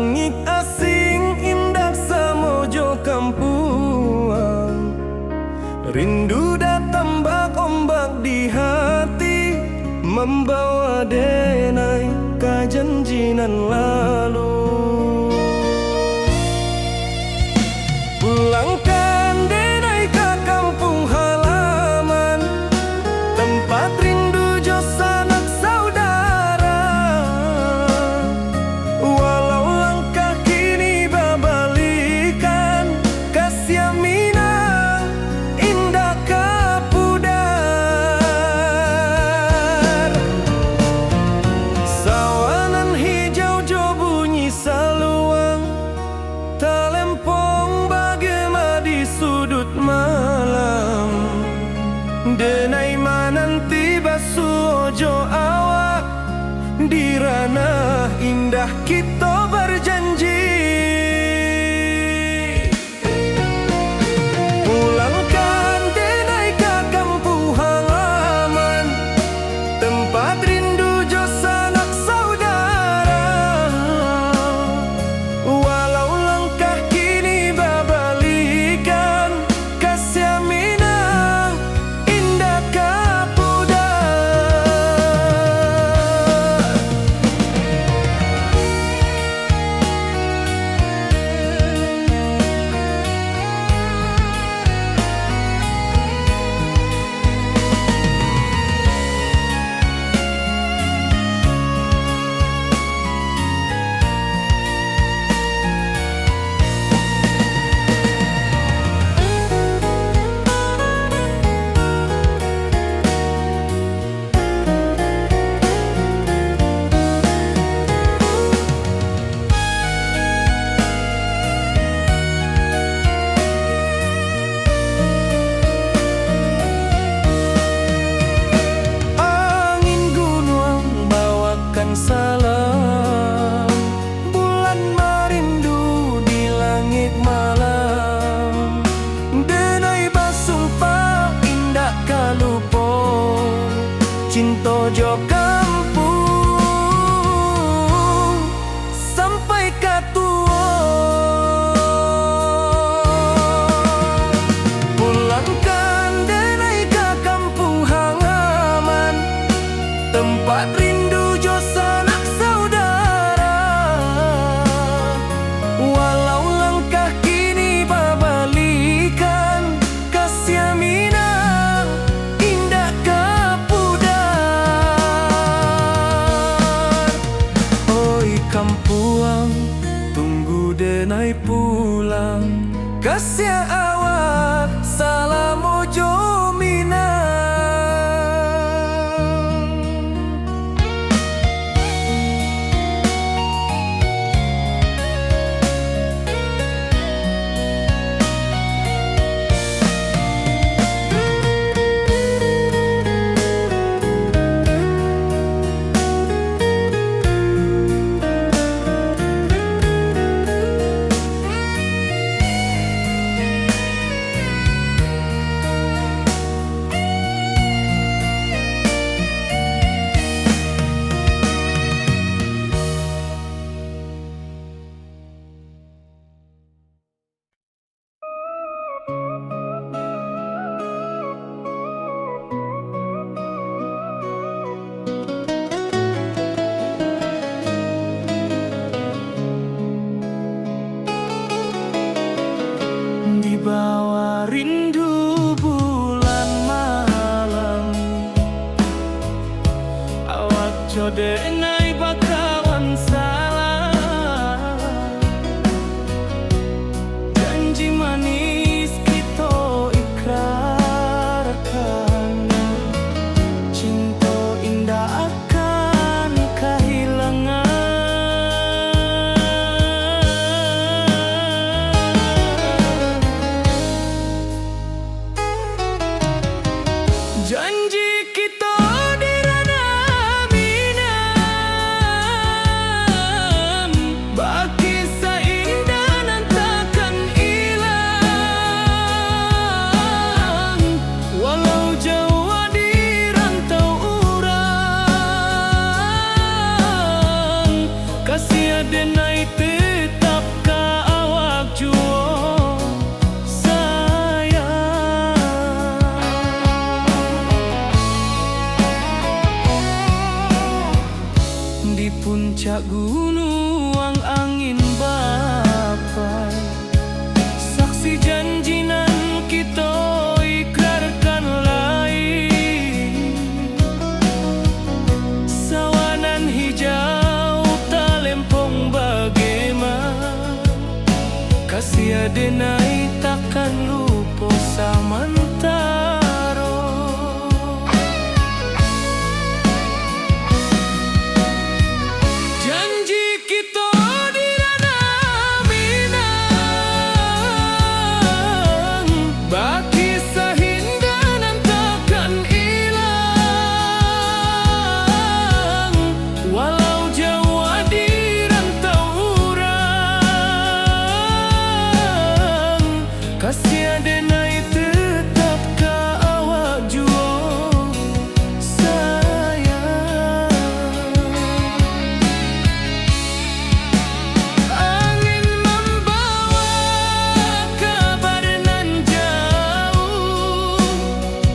Langit asing indah samojo kampuang, rindu datang ombak di hati, membawa denai kajanjinan lalu. Pulangkan denai ke kampung halaman, tempat rindu jo sanak saudara. Walau langkah kini babalikan, kasih Minang indah kapudar. Sawanan hijau jo bunyi saluang, talempong bagema di sudut malam. Denai mananti basuojo awak, di ranah indah kita berjanji. Pulangkan denai ke kampung halaman, tempat rindu jo sanak saudara. Walau langkah kini babalikan, kasih Minang indah kapudar. Angin gunung bawakan salam, bulan merindu di langit malam. Denai basumpah indah kalupo, cinta jo kampung sampai katua. Pulangkan denai ke kampung halaman, tempat rindu jo sanak saudara. Walau langkah kini babalikan, kasih Minang indah kapudar. Oi kampuang, tunggu denai pulang, kasih awak salam ojo Minang. Di bawah rindu bulan malam, awak jo denai bakawan salam. Janji manis kita ikrarkan, cinta indah akan kehilangan. takkan lupa samantaro. Janji kita di ranah Minang, baki sahindanan takkan hilang. Walau jauh di rantau urang, kasih adenai tetap ka awak jua sayang. Angin membawa kabar nan jauh,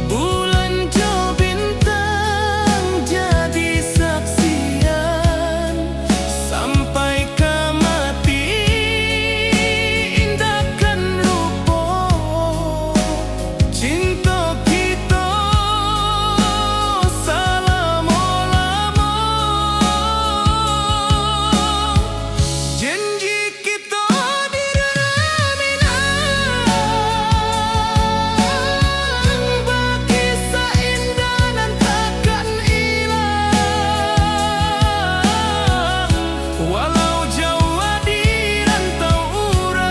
bulan jo bintang jadi saksian. Sampai ke mati indahkan lupa cinta kita selama-lama. Janji kita di ranah Minang, baki saindahan takkan hilang. Walau jauh di rantau urang,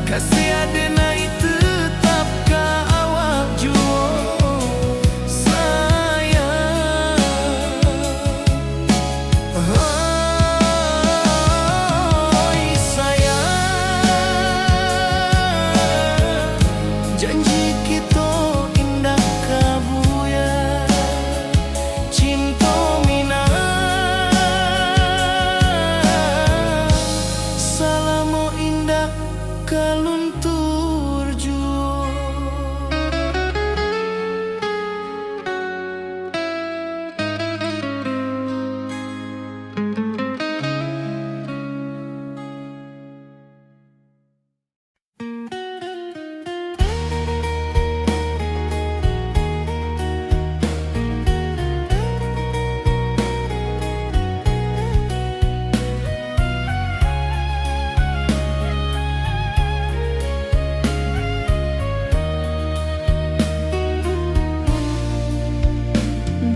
kasih adenai tetap ka awak jua sayang. Oi sayang, janji kita indah kabuya, cinta Minang selama indah kaluntur jua.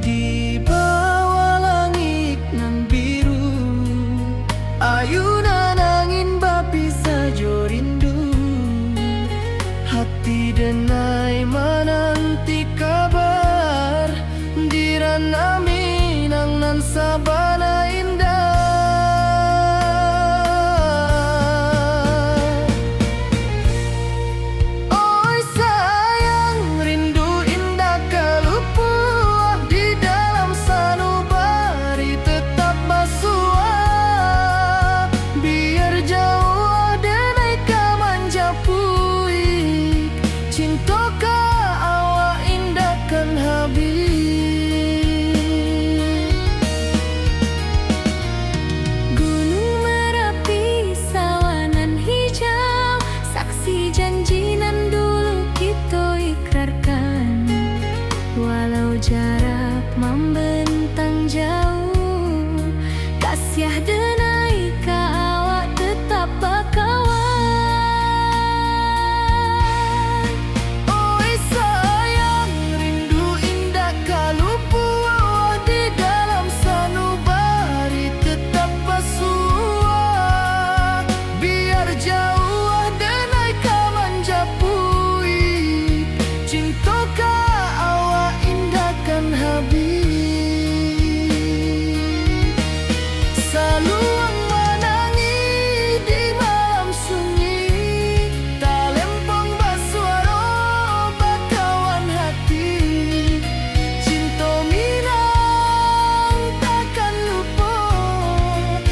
Di bawah langit nan biru, ayunan angin bapi saja rindu. Hati denai menanti kabar di ranah Minang nan sabana indah. Oi sayang, rindu indah kalupua di dalam sanubari tetap basua. Biar jauh denai ka manjapui, cinta ka awak indahkan habis. Gunung Merapi sawanan hijau, saksi janji nan dulu kita ikrarkan. Walau jarak membentang jauh, kasih denai ka awak tetap bakawan. Oi sayang, rindu indah kalupua di dalam sanubari tetap basua. Biar jauh denai ka manjapui, cinta ka awak indahkan habis. Saluang menangi di malam sunyi, talempong basuara bakawan hati. Cinta Minang takkan lupa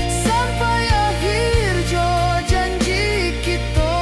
sampai akhir jo janji kita.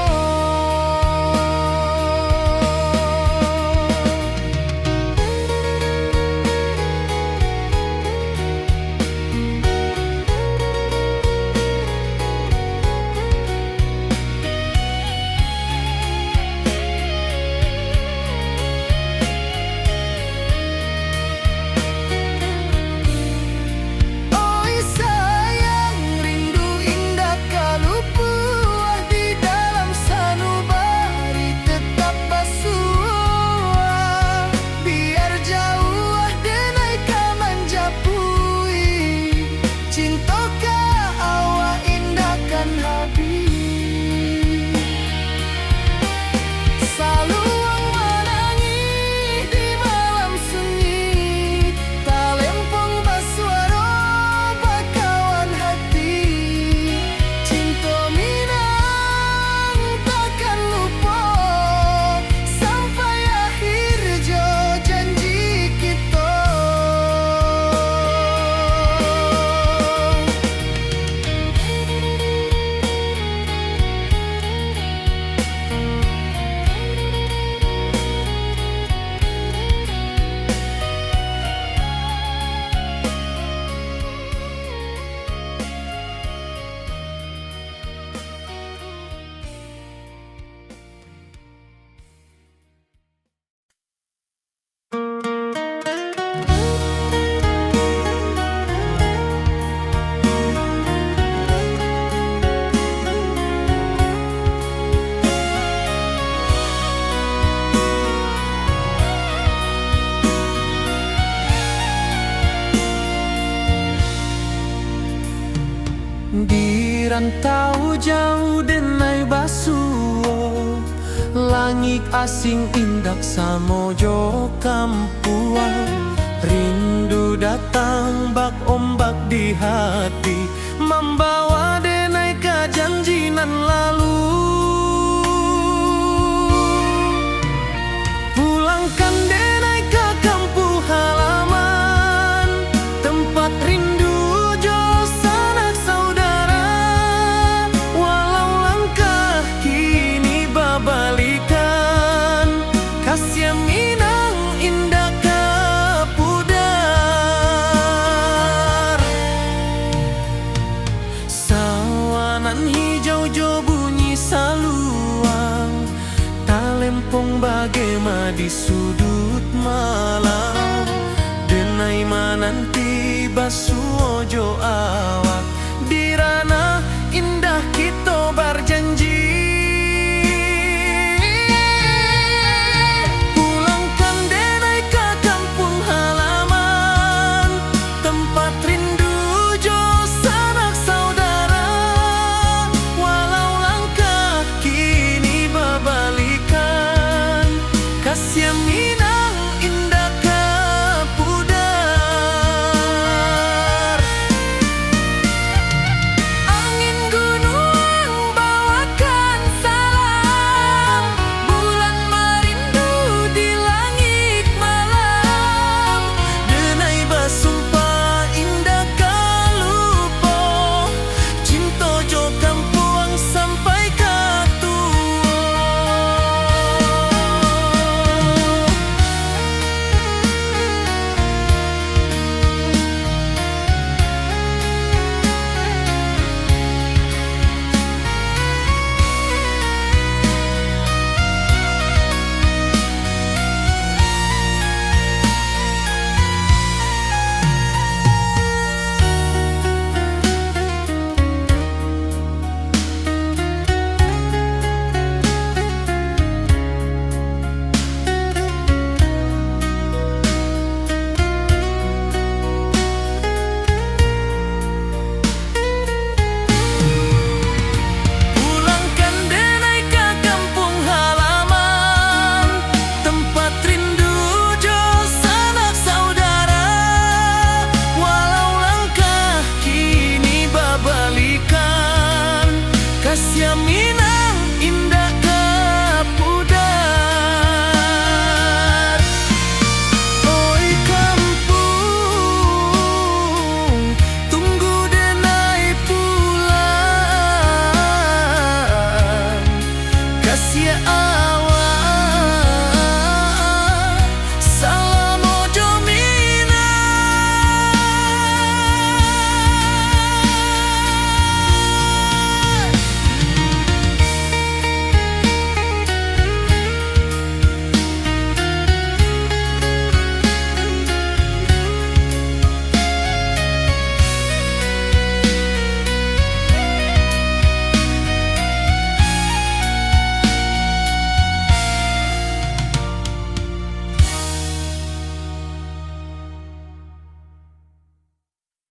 Di rantau jauh denai basuo, langit asing indak samojo kampuan. Rindu datang bak ombak di hati, membawa denai ke janjinan lalu. Pulangkan denai ke kampung halaman, tempat rindu jo sanak saudara. Walau langkah kini babalikan, kasih minang indah kapudar. Sawanan hijau jo bunyi saluang, talempong bagema di sudut malam. Denai mananti basuo jo awan,